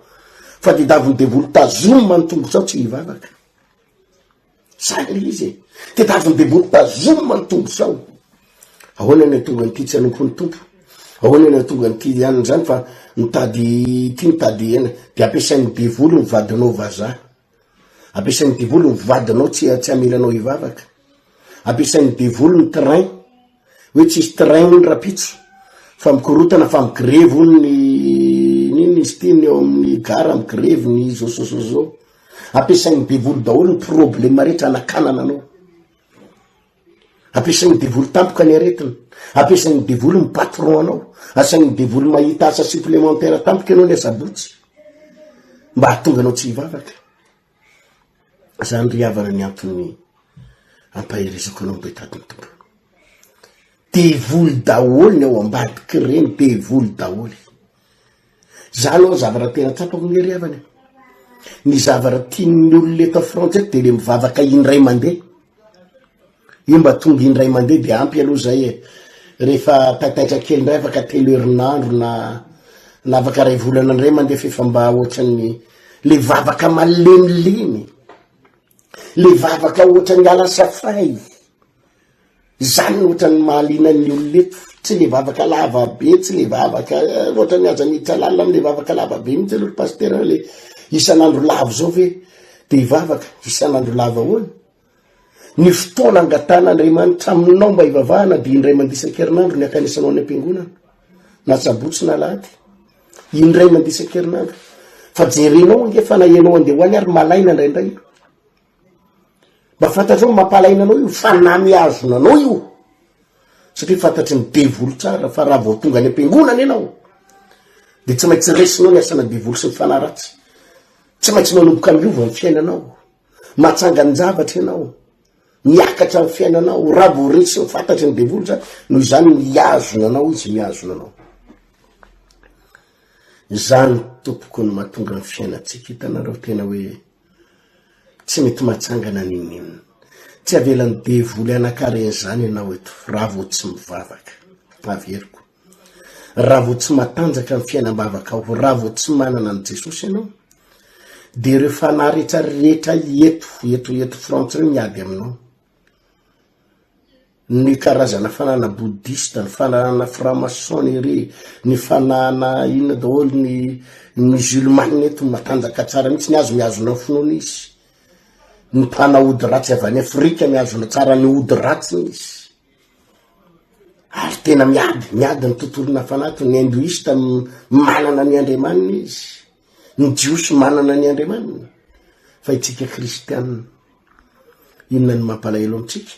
fa de daviny devoly tazomy manotombotrao tsy hivavaka. Zany le izy te daviny devoly tazomy manotombotrao. Ahoana ny tonga nyty tsy hanompo ny tompo, ahoana ny tonga nyty ihany zany fa mitady ty mitady ena, de ampiasain'ny devoly ny vadinao vazaha, ampiasain'ny devoly ny vadinao tsy amilanao hivavaka, ampiasain'ny devoly ny train, hoe tsisy train ny rapitso, fa mikorotana fa migrevy ny izy ty ny eo amin'ny gara migrevy ny zao. Ampiasain'ny devoly daholo ny problème rehetra anakanana anao. Ampiasain'ny devoly tampoka ny aretina, ampiasain'ny devoly ny patron anao, asain'ny devoly mahita asa supplémentaire tampoka anao ny asabotsy, mba hahatonga anao tsy hivavaka. Zany ry havana ny antony ampaherizako anao mba hitadiny tompo. Devoly daholo ny ao ambadiky reny, devoly daholo. Zany ao zavatra tena tsapako ny ry havana. Ny zavatra tian'ny olona eto Frantsa de le mivavaka indray mandeha. Io mba tonga indray mandeha de ampy aloha zay rehefa taitaitra kely indray afaka 3 herinandro na afaka 2 volana indray mandeha fefa mba ohatran'ny le vavaka malemilemy, le vavaka ohatran'ny ala safay. Zany ohatran'ny mahalina ny olona eto, tsy le vavaka lava be, tsy le vavaka ohatran'ny aza miditra lalina am'le vavaka lava be mitsy aloha pasteur le isan'andro lavo zao ve de hivavaka isan'andro lava hoana. Ny fotoana angatana Andriamanitra aminao mba hivavahana de indray mandeha isan-kerinandro ny akanisanao any am-piangonana na sabotsy na lahady, indray mandeha isan-kerinandro. Fa jerenao angefa na ianao andeha hoany ary malaina indraindray, mba fantatrao mampalaina anao io, fa na miazona anao io, satria fantatry ny devoly tsara. Fa raha vao tonga any am-piangonana ianao de tsy maintsy resinao ny asana devoly sy ny fanaratsy, tsy maintsy manomboka amiova ny fiainanao, mahatsanga ny zavatra ianao, miakatra ny fiainanao. Raha vao resy ny fantatry ny devoly zany, noho izany miazona anao izy, miazona anao. Zany tompoko ny mahatonga ny fiainatsika. Hitanareo tena hoe tsy mety mahatsangana ninina, tsy avelan'ny devoly anankareny zany ianao eto raha vao tsy mivavaka. Averiko, raha vao tsy matanjaka ny fiainam-bavaka ao, raha vao tsy manana ny Jesosy ianao de ireo fanahy rehetra eto frantsa reo miady aminao. Ny karazana fanana boudista, ny fanana franc-maçon ry, ny fanana ina daholo ny musulman eto matanjaka tsara mihitsy ny azo miazona finoana izy. Ny mpana ody ratsy avy any Afrika miazona tsara ny ody ratsy izy. Ary tena miady ny tontolona fanato. Ny hindoista manana ny andriamanina izy, ny jiosy manana ny andriamanina. Fa itsika kristianina, inona ny mampalahelo amitsika?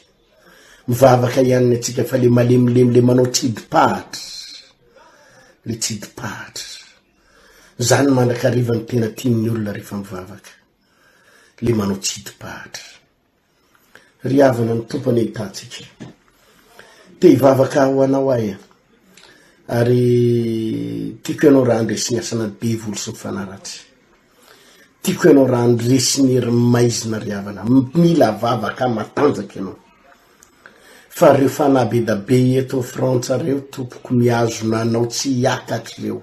Mivavaka ihany atsika fa le malemilemy le manao tsidipahatra, le tsidipahatra zany mandrakariva ny tena tian'ny olona rehefa mivavaka, le manao tsidipahatra. Ry havana ny tompony ahitatsika te hivavaka ho anao aia, ary tiako ianao raha andresiny asana devolo sy mifanaratsy, tiako ianao raha andresiny hery maizina. Ry havana mila vavaka matanjaka ianao, fa reo fanahy be da be eto frantsa reo tompoko miazona anao tsy hiakatra reo.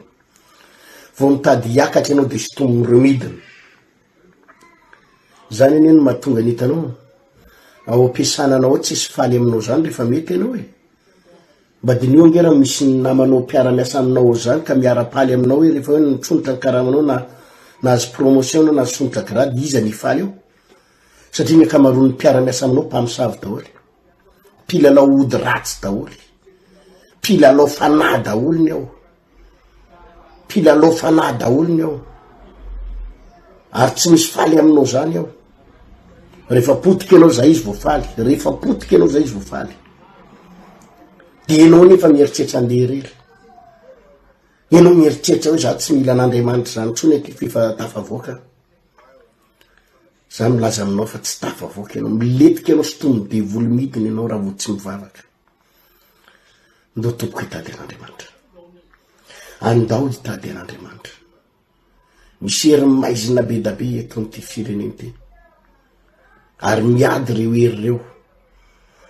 Vao mitady hiakatra ianao de sy tombo reo midina. Zany anie no mahatonga nitanao ao ampiasana anao tsisy faly aminao zany rehefa mety ianao e. Mba dinio angera misy namanao mpiara-miasa aminao zany ka miara-paly aminao e rehefa hoe nitsonitra ny karamanao na azy promotion na azy sonitra grady, iza ny faly eo. Satria ny akamaroan'ny mpiara-miasa aminao mpamosavy daholy, mpilalao ody ratsy daholy, mpilalao fanahy daholony ao, mpilalao fanahy daholony ao, ary tsy misy faly aminao zany ao. Rehefa potika ianao zay izy voafaly, rehefa potika ianao zay izy voafaly. De ianao nefa mieritreritra andeha rery, ianao mieritreritra hoe za tsy mila an'Andriamanitra zany tsony ty fifa tafavoaka. Za milaza aminao fa tsy tafavoaka ianao, miletika ianao sy tony devolo midiny ianao raha vo tsy mivavaka. Ndao tompoko hitady an'Andriamanitra, andao hitady an'Andriamanitra. Misy hery maizina be da be eto amty fireneny ty, ary miady reo hery reo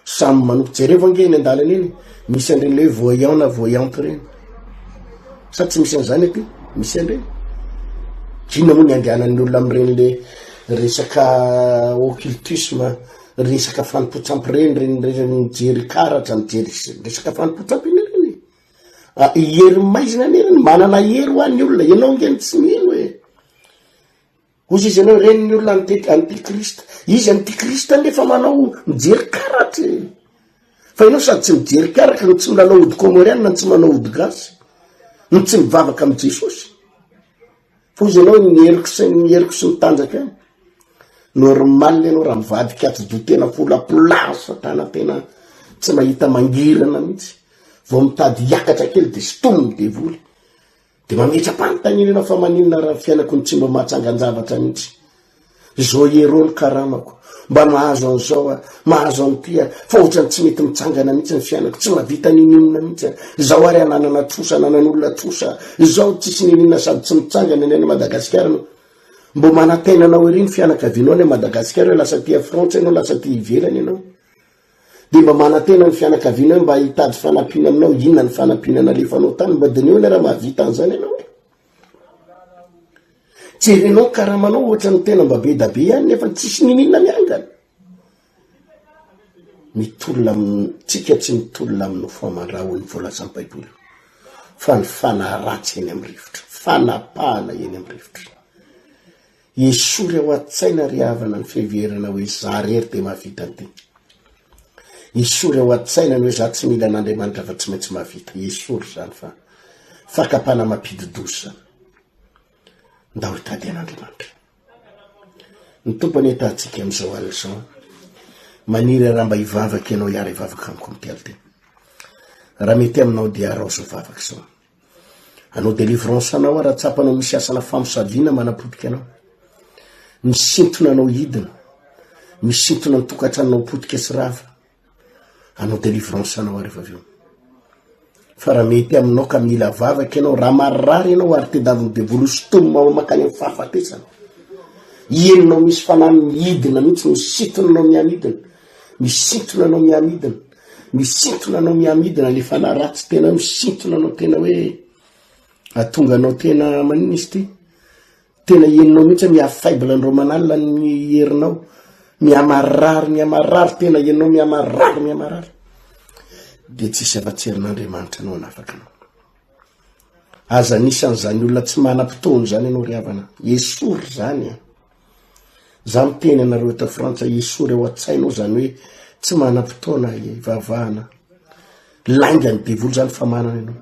samy manompo. Jereo ange ny andalana eny misy andreny le voyant na voyante reny, sa tsy misy an'izany aty? Misy andreny. Kina moa ny andehanan'ny olona am'ireny le resaka occultisme, resaka fanipotrampy reny mijery karatra, mijery resaka fanipotrampy iny reny. Hery maizina nereny, manana hery ho an'ny olona. Ianao ngeny tsy mino e. Ozy izy ianao reny ny olona antikrista. Izy antikrista nefa manao mijery karatra e. Fa ianao sady tsy mijery karatra, no tsy milalao ody komoriana, no tsy manao ody gasy, no tsy mivavaka am' Jesosy. Fa ozy ianao ny heriko sy mitanjaka any. Normal ianao raha mivadika aty do tena polapolasa tana tena tsy mahita mangirana mihitsy, vao mitady hiakatra kely de sy tomony devoly, de mametra-panontaniana ianao fa maninona raha fiainako ny tsy mba mahatsangan-javatra mihitsy. Zao herony karamako, mba mahazo an'izao mahazo an'ty fa ohatrany tsy mety mitsangana mihitsy ny fiainako, tsy mahavita ninonina mihitsy. Zao ary ananana trosa, ananan'olona trosa, zao tsisy ninonina sady tsy mitsangana ny any Madagasikara. Mbo manantenanao ery ny fianakavianao any Madagasikara, lasa ty Frantsa ianao, lasa ty ivelany ianao. De mba manantena ny fianakavianao mba hitady fanampina aminao. Inona ny fanampina alefanao tany? Mba dinio ny raha mahavita an'izany ianao e. Jerenao karamanao ohatra ny tena mba be da be ihany nefa tsisy ninina miangana. Tsika tsy mitolona amin'ny foamandrahony voalazan'ny Baiboly, fa ny fanahy ratsy eny amin'ny rivotra, fanapahana eny amin'ny rivotra. Esory ao an-tsaina ry havana ny fiheverana hoe za rery de mahavita ty. Esory ao an-tsaina ny hoe za tsy mila an'Andriamanitra fa tsy maintsy mahavita. Esory zany fa fakapana mampidi-doso zany. Ndao hitady an'Andriamanitra. Ny tompony hitantsika am'izao alina zao, maniry raha mba hivavaka ianao hiara hivavaka amiko amty alina ty. Raha mety aminao dia arao zao vavaka zao. Anao délivrance anao raha tsapanao misy asana famosaviana manapotika anao. Misintona anao hidina, misintona ny tokantranonao potika sy rava, anao délivrance anao ary avy eo. Fa raha mety aminao ka mila vavaka ianao, raha marary ianao ary tedaviny devolo sy tombo makany amin'ny fahafatesana, ienonao misy fanahy mihidina mihitsy, misintona anao miamidina, misintona anao miamidina, misintona anao miamidina, le fanahy ratsy tena misintona anao tena hoe atonga anao tena manina izy ty, tena enonao mihitsy miafaiblendreo manalina ny herinao, miamarary tena enao miamarary de tsisy afa-tserin'Andriamanitra anao anafaka anao. Aza nisan'izany olona tsy manam-potoana zany ianao ry havana, esory zany za miteny anareo eto Frantsa, esory eo an-tsainao zany hoe tsy manam-potoana ivavahana. Laingany devoly zany fa manana ianao,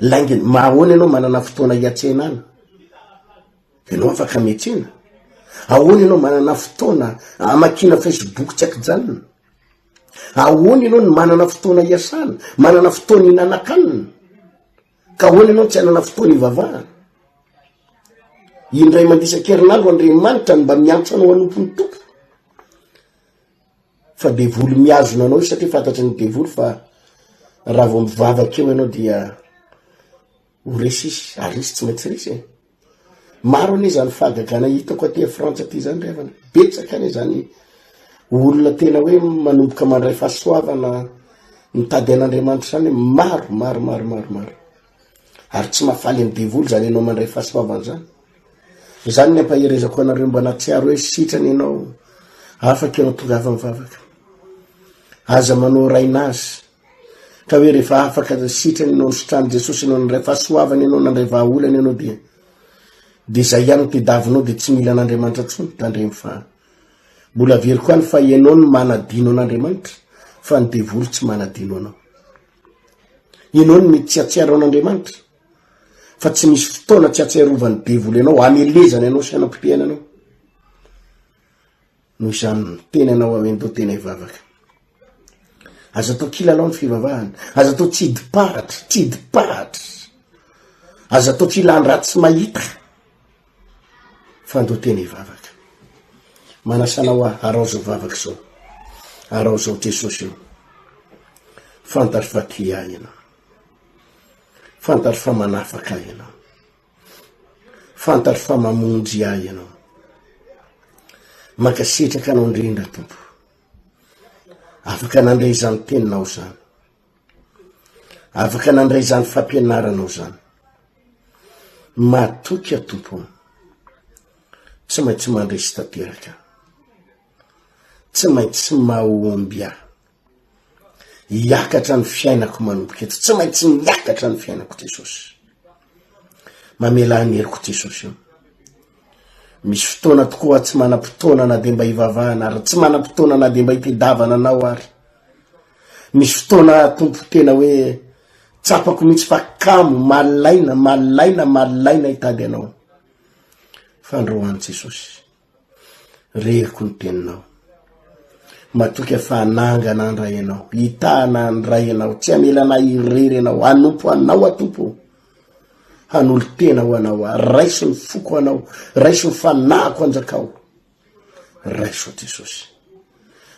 laingany mahoana ianao manana fotoana hiatsena any, ianao afaka miatsena. Ahoana ianao manana fotoana amakina Facebook tsy akijanona, ahoana ianao ny manana fotoana hiasana, manana fotoana hinanakanina, ka ahoana ianao tsy hanana fotoana ivavahana. Indray mandisa-kerinandro Andriamanitra ny mba miantso anao anompony tompo, fa devoly miazona anao satria fantatry ny devoly fa raha vao mivavaka eo ianao dia ho resisy, ary resy tsy maintsy resy. Maro ane zany fagagana hitako aty Frantsa aty zany revana, betsaka ane zany olona tena hoe manomboka mandray fahasoavana mitady an'Andriamanitra zany, maro ary tsy mahafaly ny devoly zany ianao mandray fahasoavana zany. Zany ny ampaherezako anareo mba natsiaro hoe sitrany ianao afaka ianao tonga avy mivavaka, aza manao rainazy ka hoe rehefa afaka sitrany ianao nisotrany Jesosy ianao nandray fahasoavana ianao nandray vahaolana ianao de zay ihany tedavinao de tsy mila an'Andriamanitra tsony tandremy fa mbola very koa ny fa ianao ny manadino an'Andriamanitra fa ny devoly tsy manadino anao. Ianao ny mety tsy atsiaro an'Andriamanitra fa tsy misy fotoana tsy atsiarovany devoly ianao, amelezany ianao sainam-potoana anao. Noho izany tena ianao awendao tena hivavaka, aza atao kilalao ny fivavahana, aza atao tsidipahatra, aza atao tsy ilan-dratsy mahita, fa andao tena hivavaka. Manasanao arao zao vavaka zao, arao zao Jesosy io, fantary fa tia ianao, fantary fa manafaka ianao, fantary fa mamonjy ianao, makasitraka anao indrindra tompo, afaka nandray zany teninao zany, afaka nandray zany fampianaranao zany, matoky a tompo, tsy maintsy mandresy tanteraka, tsy maintsy mahomby aho hiakatra ny fiainako manomboka eto, tsy maintsy miakatra ny fiainako Jesosy, mamela aneriko Jesosy io. Misy fotoana tokoa tsy manam-potoana na de mba hivavahana ary tsy manam-potoana na de mba hitedavana anao ary, misy fotoana tompo tena hoe tsapako mihitsy fa kamo malaina hitady anao, fa androany Jesosy reko ny teninao, matoky efa anangana andray ianao, hitana andray ianao, tsy amelana irery ianao, anompo anao atompo, hanolo tena ho anao, raiso ny foko anao, raiso ny fanahiko anjakao, raiso Jesosy.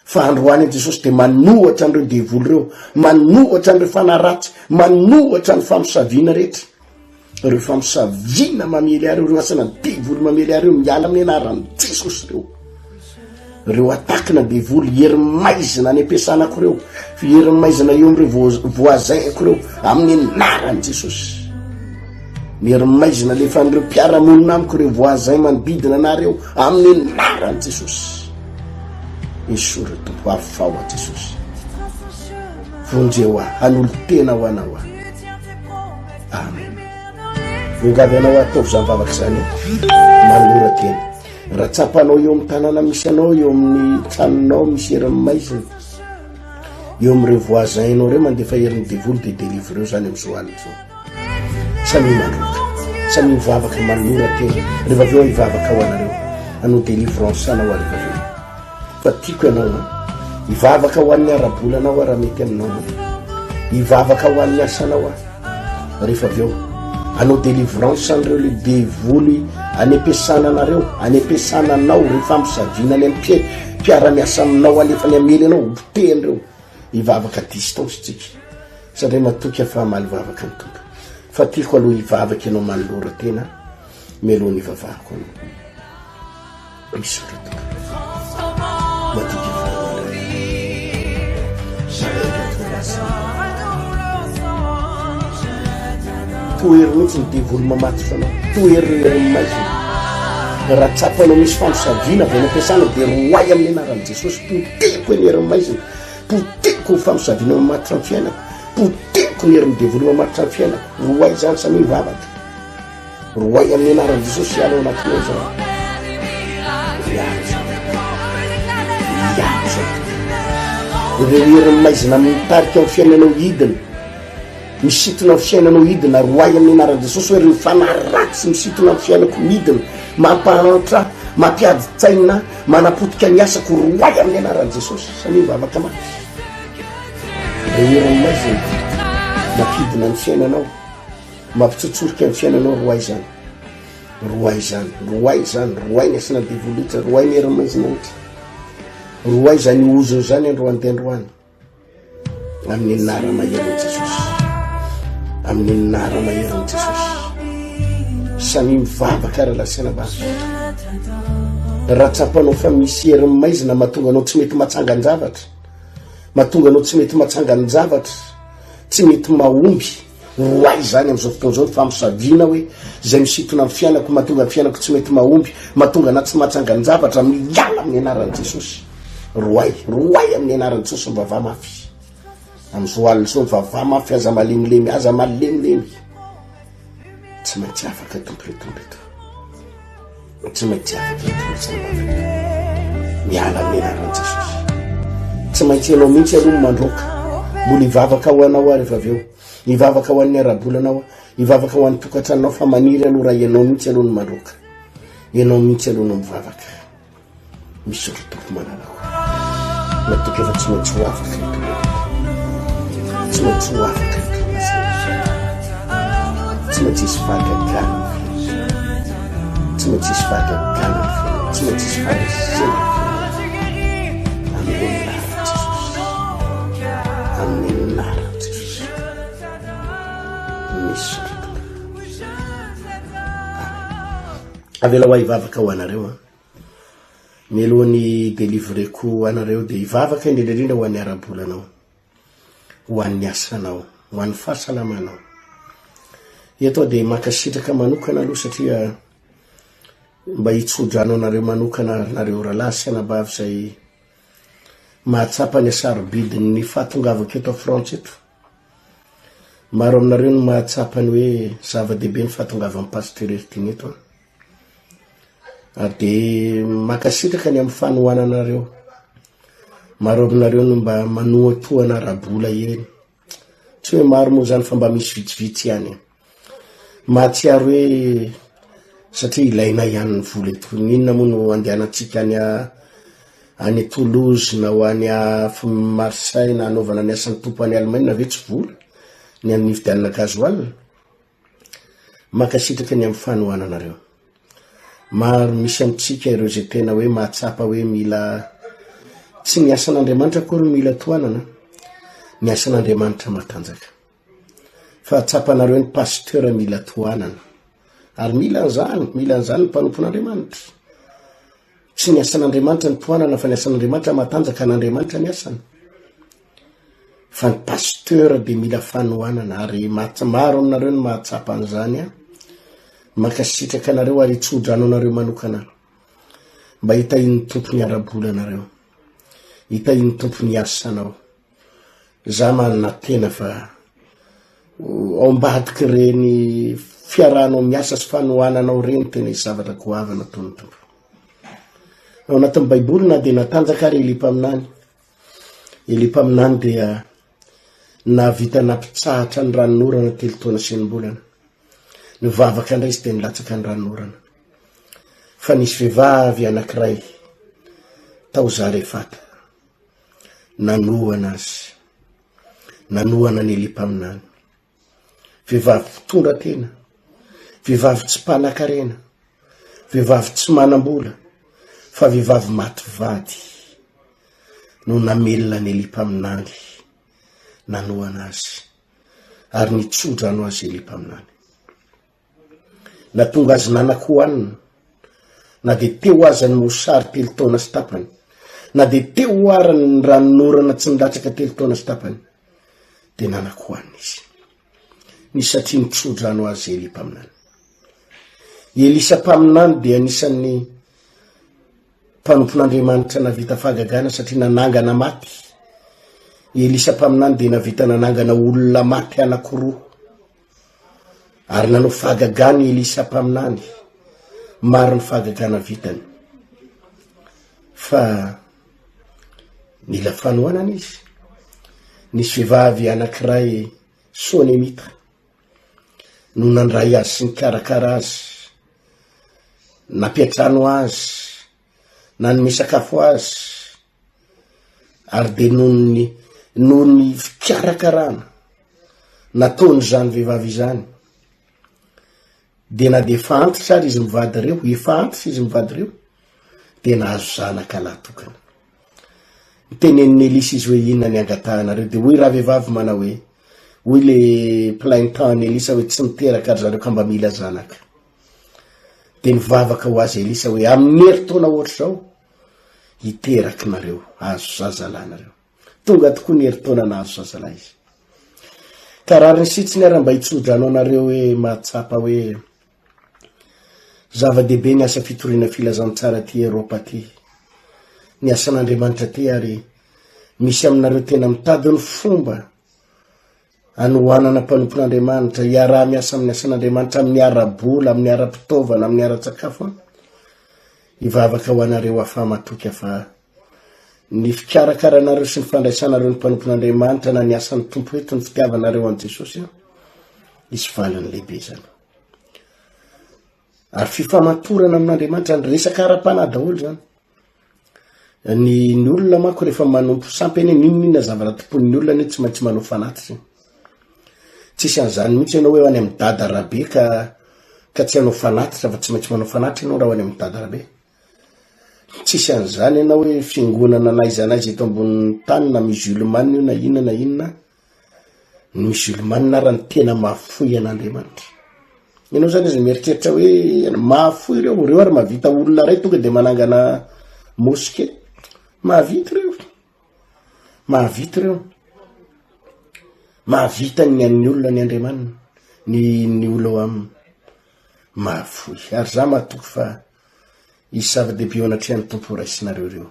Fa androany Jesosy de manohatra andreo devoly reo, manohatra andreo fanaratsy, manohatra ny famosaviana rehetra, reo famosaviana mamely areo, reo asana devoly mamely areo miala amin'ny anaran'ny Jesosy reo atakina devoly herimaizina any ampiasanako reo, herimaizina eo amreo voazaiko reo amin'ny anaran'ny Jesosy, herimaizina lefa an'ireo mpiara-monina amiko reo voazay manodidina anareo amin'ny anaran'ny Jesosy. Isoro tompo afao a Jesosy, vonjeo hanolo tena ho anao amen. Vongavy anao ataovy zany vavaky zany manora tena, raha tsapanao eo amin'ny tanàna misy anao, eo amin'ny tranonao misy herimaizina, eo am'ireo voisinao reo mandefa herin'ny devoly de delivreo zany am'izao alina zao. Samy mandroka, samy mivavaka manora tena, rehefa aveo hivavaka ho anareo hanao délivrance anao rehefa aveo. Fa tiako ianao hivavaka ho an'ny arabola anao raha mety aminao, hivavaka ho an'ny asanao rehefa aveo hanao délivrance an'ireo le devoly any ampiasana anareo, any ampiasana anao rehefa ampisaviana any amin'ny mpiara-miasa aminao, alefany amely anao botehan'ireo, hivavaka distance tsika satria matoky afa maly vavaka ny tompo. Fa tiako aloha hivavaka ianao manolora tena melohany hivavahako anao misy tompo matoky toery mihitsy ny devoly mamaty fanao toery maizina raha tsapanao misy famosaviana avy nampiasana dia roay amin'ny anaran'i Jesosy poteko ny hery maizina poteko ny famosaviana mamatitra ny fiainako poteko ny hery devoly mamatitra ny fiainako roay zany samy mivavaka roay amin'ny anaran'i Jesosy iala ao anatinao zany ireo hery maizina mitarika amin'ny fiainanao hidina misitona amin'ny fiainanao hidina roay amin'ny anaran'i Jesosy hoe reo fanaratsy misitona amin'ny fiainako midina mampanatra mampiadi-tsaina manapotika ny asako roay amin'ny anaran'i Jesosy samy mivavaka maty reo hery maizina mampidina ny fiainanao mampitsotsorika ny fiainanao roay zany roay ny asina devolitra roay ny hery maizina ohatra roay zany ozony zany androany amin'ny nara mahery Jesosy amin'ny nara mahery Jesosy samy mivavaka raha lasina vavy raha tsapanao fa misy hery maizina mahatonga anao tsy mety mahatsanga ny zavatra mahatonga anao tsy mety mahatsanga ny zavatra tsy mety mahomby roay zany am'izao fotoan'izao ny famosaviana hoe zay misitona amin'ny fiainako mahatonga ny fiainako tsy mety mahomby mahatonga na tsy mahatsanga ny zavatra miala amin'ny anaran'i Jesosy roay amin'ny anaran'i Jesosy mivava mafy am'izao alina zao mivava mafy aza malemilemy aza malemilemy tsy maintsy afaka tomporetomboreto tsy maintsy afaka miala amin'ny anaran'i Jesosy tsy maintsy ianao mihitsy aloha no mandroaka mbola hivavaka ho anao rehefa avy eo hivavaka ho an'ny arabolanao hivavaka ho an'ny tokantranonao fa maniry aloha raha ianao mihitsy aloha no mandroaka ianao mihitsy aloha no mivavaka misy ritoko manarako matoka efa tsy maintsy ho afaka tsy maintsy ho afaka tsy maintsy isy fahagagana tsy maintsy isy fahagagana tsy maintsy isy faharesena amin'ny naran'i Jesosy misy avela ho hivavaka ho anareo mialohan'ny delivreko anareo dia hivavaka indrindrindrindra ho an'ny arabolanao ho an'ny asanao ho an'ny fahasalamanao eto dia makasitraka manokana aloha satria mba hitsodrano anareo manokana nareo rahalahy sy anabavy zay mahatsapa ny asarobidiny ny fahatongavako eto Frantsa eto maro aminareo no mahatsapa ny hoe zava-dehibe ny fahatongavan'ny pasteurtiny eto dia makasitraka ny amin'ny fanohananareo maro aminareo no mba manoatoana arabola eny tsy hoe maro moa zany fa mba misy vitsivitsy ihany mahatsiaro hoe satria ilaina ihany ny vola eto ninona moa no andehanantsika any Toulouse na ho any Marseille na anaovana ny asan'ny tompo any Allemagne na ve tsy vola ny an'ny fidianana gasoil makasitraka ny amin'ny fanohananareo maro misy amintsika ireo zay tena hoe mahatsapa hoe mila tsy ny asan'Andriamanitra kory mila toanana ny asan'Andriamanitra matanjaka fa tsapanareo ny pasteur mila toanana ary mila an'izany ny mpanompon'Andriamanitra tsy ny asan'Andriamanitra ny toanana fa ny asan'Andriamanitra matanjaka n'Andriamanitra ny asany fa ny pasteur dia mila fanohanana ary maro aminareo no mahatsapa an'izany makasitraka anareo ary hitsodrano anareo manokana mba hitahiny tompony arabola anareo hitahiny tompony asanao za manana tena fa ao mbadiky reny fiarahanao miasa sy fanohananao reny tena hisavatra goavana tony tompo ao anatin'ny baiboly na dia natanjaka ary elipa aminany dia navita nampitsahatra ny ranonorana telo taona senimbolana nivavaka indray izy dia nilatsaka ny ranonorana fa nisy vehivavy anankiray tao Zarefata nanohana ny elipa aminany vehivavy mpitondra tena vehivavy tsy mpanan-karena vehivavy tsy manam-bola fa vehivavy maty vady no namelona ny elipa aminany nanohana azy ary nitsodrano azy elipa aminany natonga azy nanak-hoanina na dia teo azy ny mosary telo taona sy tapany na dia teo arany ny ranonorana tsy nilatsaka telo taona sy tapany dia nanak-hoanina izy ny satria nitsodrano azy Eli mpaminany. Elisa mpaminany dia anisan'ny mpanompon'Andriamanitra navita fahagagana satria nanangana maty. Elisa mpaminany dia navita nanangana olona maty anankiroa ary nanao fahagagana Elisa mpaminany. Maro ny fahagagana vitany fa nila fanohanana izy. Nisy vehivavy anankiray Sonemita no nandray azy sy nikarakara azy, nampiatrano azy, nanome sakafo azy, ary de noho ny fikarakarana nataony zany vehivavy izany de na de efa antitra ary izy mivady reo, efa antitra izy mivady reo, de nahazo zanaka lahatokana. Miteneniny Elisa izy hoe inona ny angatahanareo, de hoy raha vehivavy mana hoy le plaintant Elisa hoe tsy miteraka ary zareo ka mba mila zanaka. De nivavaka ho azy Elisa hoe amin'ny herintaona ohatra zao hiteraky nareo, azo zazalahinareo. Tonga tokoa ny herintaona nahazo zazalahy izy. Ka raha ny sitsiny ary mba hitsodranao nareo hoe mahatsapa hoe zava-dehibe ny asa fitoriana filazantsara ty Eropa ty, ny asan'Andriamanitra ty, ary misy aminareo tena mitady ny fomba anohanana mpanompon'Andriamanitra, iaraha miasa amin'ny asan'Andriamanitra amin'ny ara-bola, amin'ny ara-pitaovana, amin'ny ara-tsakafo. Ivavaka ho anareo afahamatoka fa ny fikarakaranareo sy ny fandraisanareo ny mpanompon'Andriamanitra na ny asan'ny tompo eto ny fitiavanareo an Jesosy, isy valany lehibe zany. Ary fifamatorana amin'Andriamanitra ny resaka ara-panahy daholo zany. Ny olona manko rehefa manompo sampy eny ninona zavatra tompon'ny olona tsy maintsy manao fanatitra. Tsisy an'izany mihitsy ianao hoe ho any amin'ny dada rabe ka tsy hanao fanatitra fa tsy maintsy manao fanatitra ianao raha ho any amin'ny dada rabe. Tsisy an'izany ianao hoe fiangonana naizanaiza eto ambonin'ny tany na musulmane io na inona na inona. Ny musulmane raha ny tena mahafoy an'Andriamanitra. Ianao zany izy mieritreritra hoe mahafoy reo ary mahavita olona ray tonga de manangana moské. Mahavita reo. Mahavita ny an'ny olona ny Andriamanina, ny olo am mahafoy. Ary za mahatoky fa isava-dehibe eo anatrehan'ny tompo raisinareo reo.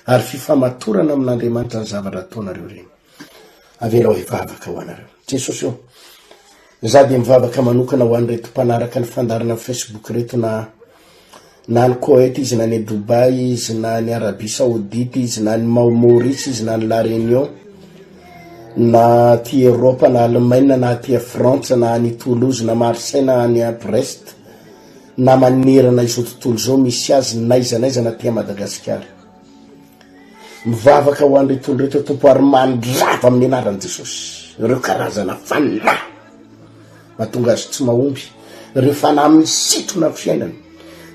Ary fifamatorana amin'Andriamanitra ny zavatra ataonareo reny. Avela hivavaka ho anareo. Jesosy io. Za de mivavaka manokana ho an'ireto mpanaraka ny fandarana amin'ny Facebook reto na ny Koweït izy, na ny Dubai izy, na ny Arabie Saoudite izy, na ny Maurice izy, na ny La Réunion, na ty Europa, na Allemagne, na ty France, na ny Toulouse, na Marseille, na ny Brest, na manerana izao tontolo zao misy azy naizanaiza na ty Madagasikara. Mivavaka ho an'ireto olona reto tompo ary mandrava amin'ny anaran'i Jesosy ireo karazana fanahy mahatonga azy tsy mahomby, ireo fanahy misitona fiainana,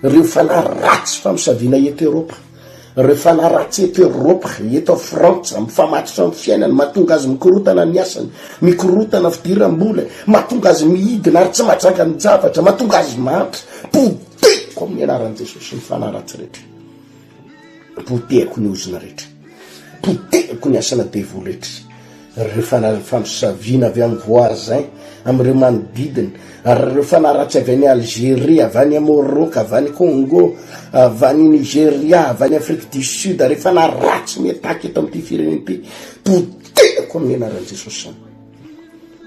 ireo fanahy ratsy famisaviana eto Eropa, ireo fanahy ratsy eto Eropa, eto Frantsa, mifamatotra amin'ny fiainana, mahatonga azy mikorotana ny asany, mikorotana fidiram-bola, mahatonga azy mihidina ary tsy mahatranga ny zavatra, mahatonga azy mahatra. Poteko amin'ny anaran'i Jesosy ny fanahy ratsy rehetra, poteko ny ozina rehetra, poteko ny asana devoly rehetra, ireo fanahy famisaviana avy amin'ny voisin, amin'ireo manodidina, ary ireo fanahy ratsy avy any Algérie, avy any Maroc, avy any Congo, avy any Nigeria, avy any Afrique du Sud, ary fanahy ratsy miataky eto amin'ity firenena ity, poteko amin'ny anaran'i Jesosy.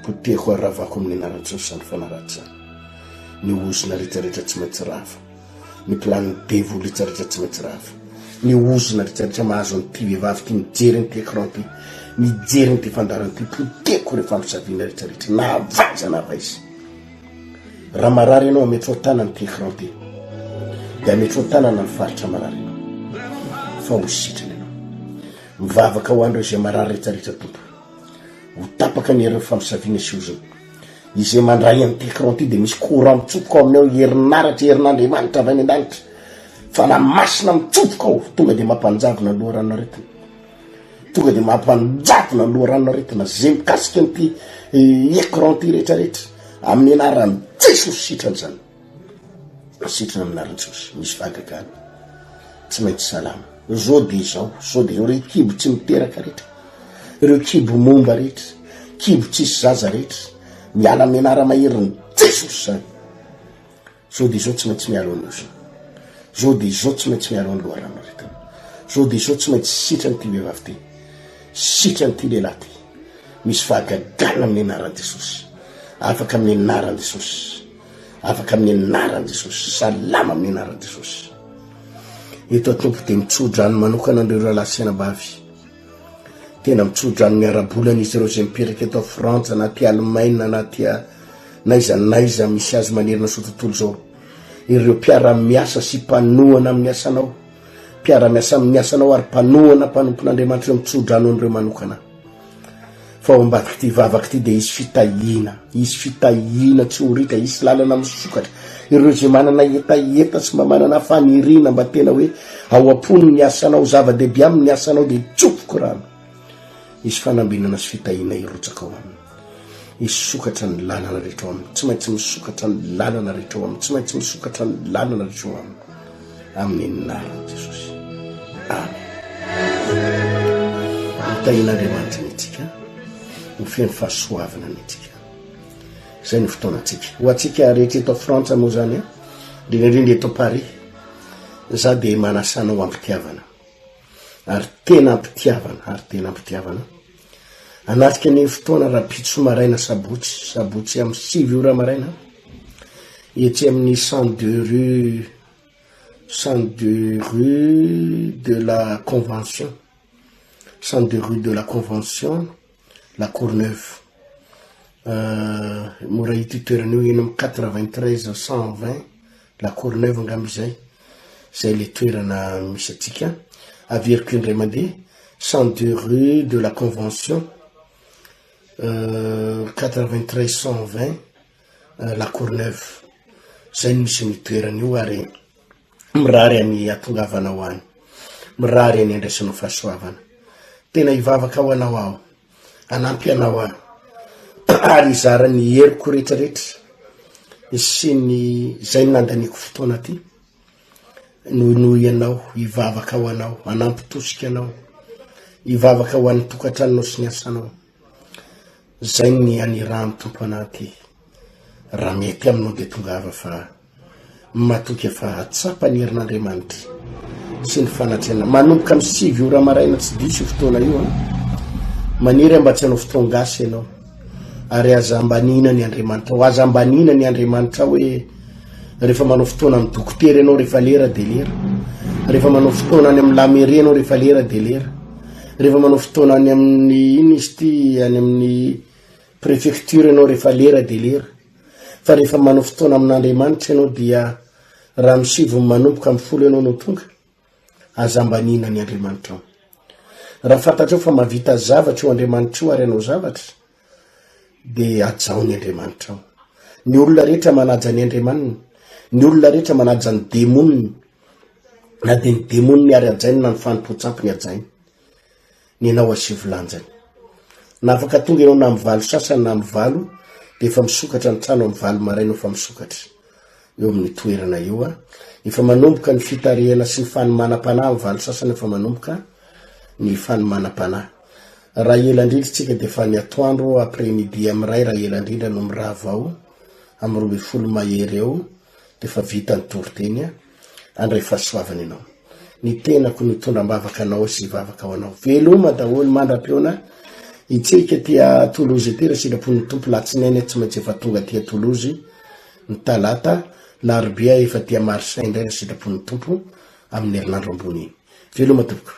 Poteko aravako amin'ny anaran'i Jesosy ny fanahy ratsy. Ny ozina rehetrarehetra tsy maintsy rava, ny planiny devoly rehetrarehetra tsy maintsy rava, ny ozina rehetrarehetra mahazo an'ity vehivavy ty mijery n'ity écran ty, mijery n'ity fandarana ty, poteko rehefa famisaviana rehetrarehetra na avaja na avaizy. Raha marary ianao ametro tanana ty écran ty, de ametro tanana ny faritra marary ianao, fa ho sitrana ianao. Mivavaka ho andreo izay marary rehetrarehetra tompo, ho tapaka ny heriny famisaviana sy ozina. Izay mandray amin'ny écran ty de misy courant mitsofoka ao aminao, herinaratra, herin'Andriamanitra avy any an-danitra, fa na masina mitsofoka ao, tonga de mampanjavona ny loharanona retina, tonga de mampanjavona ny loharanona retina, zay mikasika an'ity écran ty rehetrarehetra amin'ny anaran'i Jesosy sitrany zany. Sitrana amin'ny anaran'i Jesosy, misy fahagagana, tsy maintsy salama. Zao de izao, ireo kibo tsy miteraka rehetra, ireo kibo momba rehetra, kibo tsisy zaza rehetra, miala amin'ny anara maherin'ny Jesosy zany. Zao de zao tsy maintsy mialo an'io. Zao de zao tsy maintsy mialo an'ny loharano reto. Zao de zao tsy maintsy sitrany ty vehivavy ty. Sitrany ty lehilahy ty. Misy fahagagana amin'ny anaran'i Jesosy. Afaka amin'ny anaran'i Jesosy. Afaka amin'ny anaran'i Jesosy. Salama amin'ny anaran'i Jesosy. Eto atompo de mitsodrano manokana andreo rahalahy sy anabavy. Tena mitsodrano miarabolana izy ireo zay mipetraka eto Frantsa na ty Allemagne na ty naiza misy azy manerina so tontolo zao. Ireo mpiara-miasa sy mpanohana amin'ny asanao. Mpiara-miasa amin'ny asanao ary mpanohana mpanompon'Andriamanitra mitsodrano an'ireo manokana. Fa ao ambadika ty vavaka ty de isy fitahina tsy horita, isy lalana misokatra. Ireo zay manana etaeta sy mba manana fanirina mba tena hoe ao ampony ny asanao, zava-dehibe amin'ny asanao de tsofoko rano. Isy fanambinana sy fitahina irotsaka ao aminy. Isy sokatra ny lalana rehetra ao aminy. Tsy maintsy misokatra ny lalana rehetra ao aminy. Tsy maintsy misokatra ny lalana rehetra ao aminy. Amin'ny anaran'i Jesosy. Amen. Mitahin'Andriamanitra antsika. Ho feno fahasoavana antsika. Zay ny fotoanantsika. Ho atsika rehetra eto Frantsa moa zany, indrindra eto Paris, za de manasanao ampitiavana. Ary tena ampitiavana. Anatrika ny fotoana rapitso maraina sabotsy amin'ny 6 ora maraina. Etsy amin'ny 102 rue de la Convention. 102 rue de la Convention, la Courneuve. Mora ity toeran'io eny amin'ny 93 120 la Courneuve ngamby zay. Zay le toerana misy atsika. Averiko indray mandeha 102 rue de la Convention, 93 120 la Courneuve. Zay misy ny toeran'io ary mirary any atongavana ho any. Mirary any andraisanao fahasoavana. Tena ivavaka ho anao ao. Anampy anao ao. Ary izara ny heriko rehetrarehetra. Sy ny zay nandaniko fotoana ty. Noho ianao, ivavaka ho anao, anampy tosika anao. Ivavaka ho an'ny tokantranonao sy ny asanao. Zay ny anirahany tompo anaty. Raha mety aminao de tongava fa matoka fa hatsapa ny herin'Andriamanitra sy ny fanatrena. Manomboka amin'ny 6 ora maraina tsy diso fotoana io. Maniry mba tsy hanao fotoangasy ianao. Ary aza ambanina ny Andriamanitra. Aza ambanina ny Andriamanitra hoe rehefa manao fotoana amin'ny dokotera ianao rehefa lera de lera. Rehefa manao fotoana any amin'ny lamerie ianao rehefa lera de lera. Rehefa manao fotoana any amin'ny any amin'ny préfecture ianao rehefa lera de lera. Fa rehefa manao fotoana amin'Andriamanitra ianao dia raha misivy manomboka amin'ny 10 ianao no tonga. Aza ambanina ny Andriamanitra. Raha fantatrao fa mavita zavatra io Andriamanitra io ary ianao zavatra de ajao ny Andriamanitra ao. Ny olona rehetra manaja ny Andriamanitra. Ny olona rehetra manaja ny demoniny. Na de ny demoniny ary ajainy na ny fanimpotsampiny ajainy. Ny anao asivy lanjany. Na afaka tonga ianao na amin'ny valo sasany na amin'ny valo de efa misokatra ny trano amin'ny valo maraina efa misokatra. Eo amin'ny toerana io efa manomboka ny fitarihana sy ny fanomanam-panahy amin'ny valo sasany efa manomboka ny fanomanam-panahy. Raha elandrindra tsika de fa ny atoandro après-midi amiray raha elandrindra no mirava ao amin'ny 20 mahery eo de fa vita ny toriteny andray fahasoavana ianao. Ny tenako ny tondram-bavaka anao sy vavaka ao anao. Veloma daholo mandra-peona itsika tia Toulouse ety silapon'ny tompo latsinainy tsy maintsy efa tonga tia Toulouse ny talata larobia efa tia Marseille indray silapon'ny tompo amin'ny herinandro ambony. Veloma tompoko.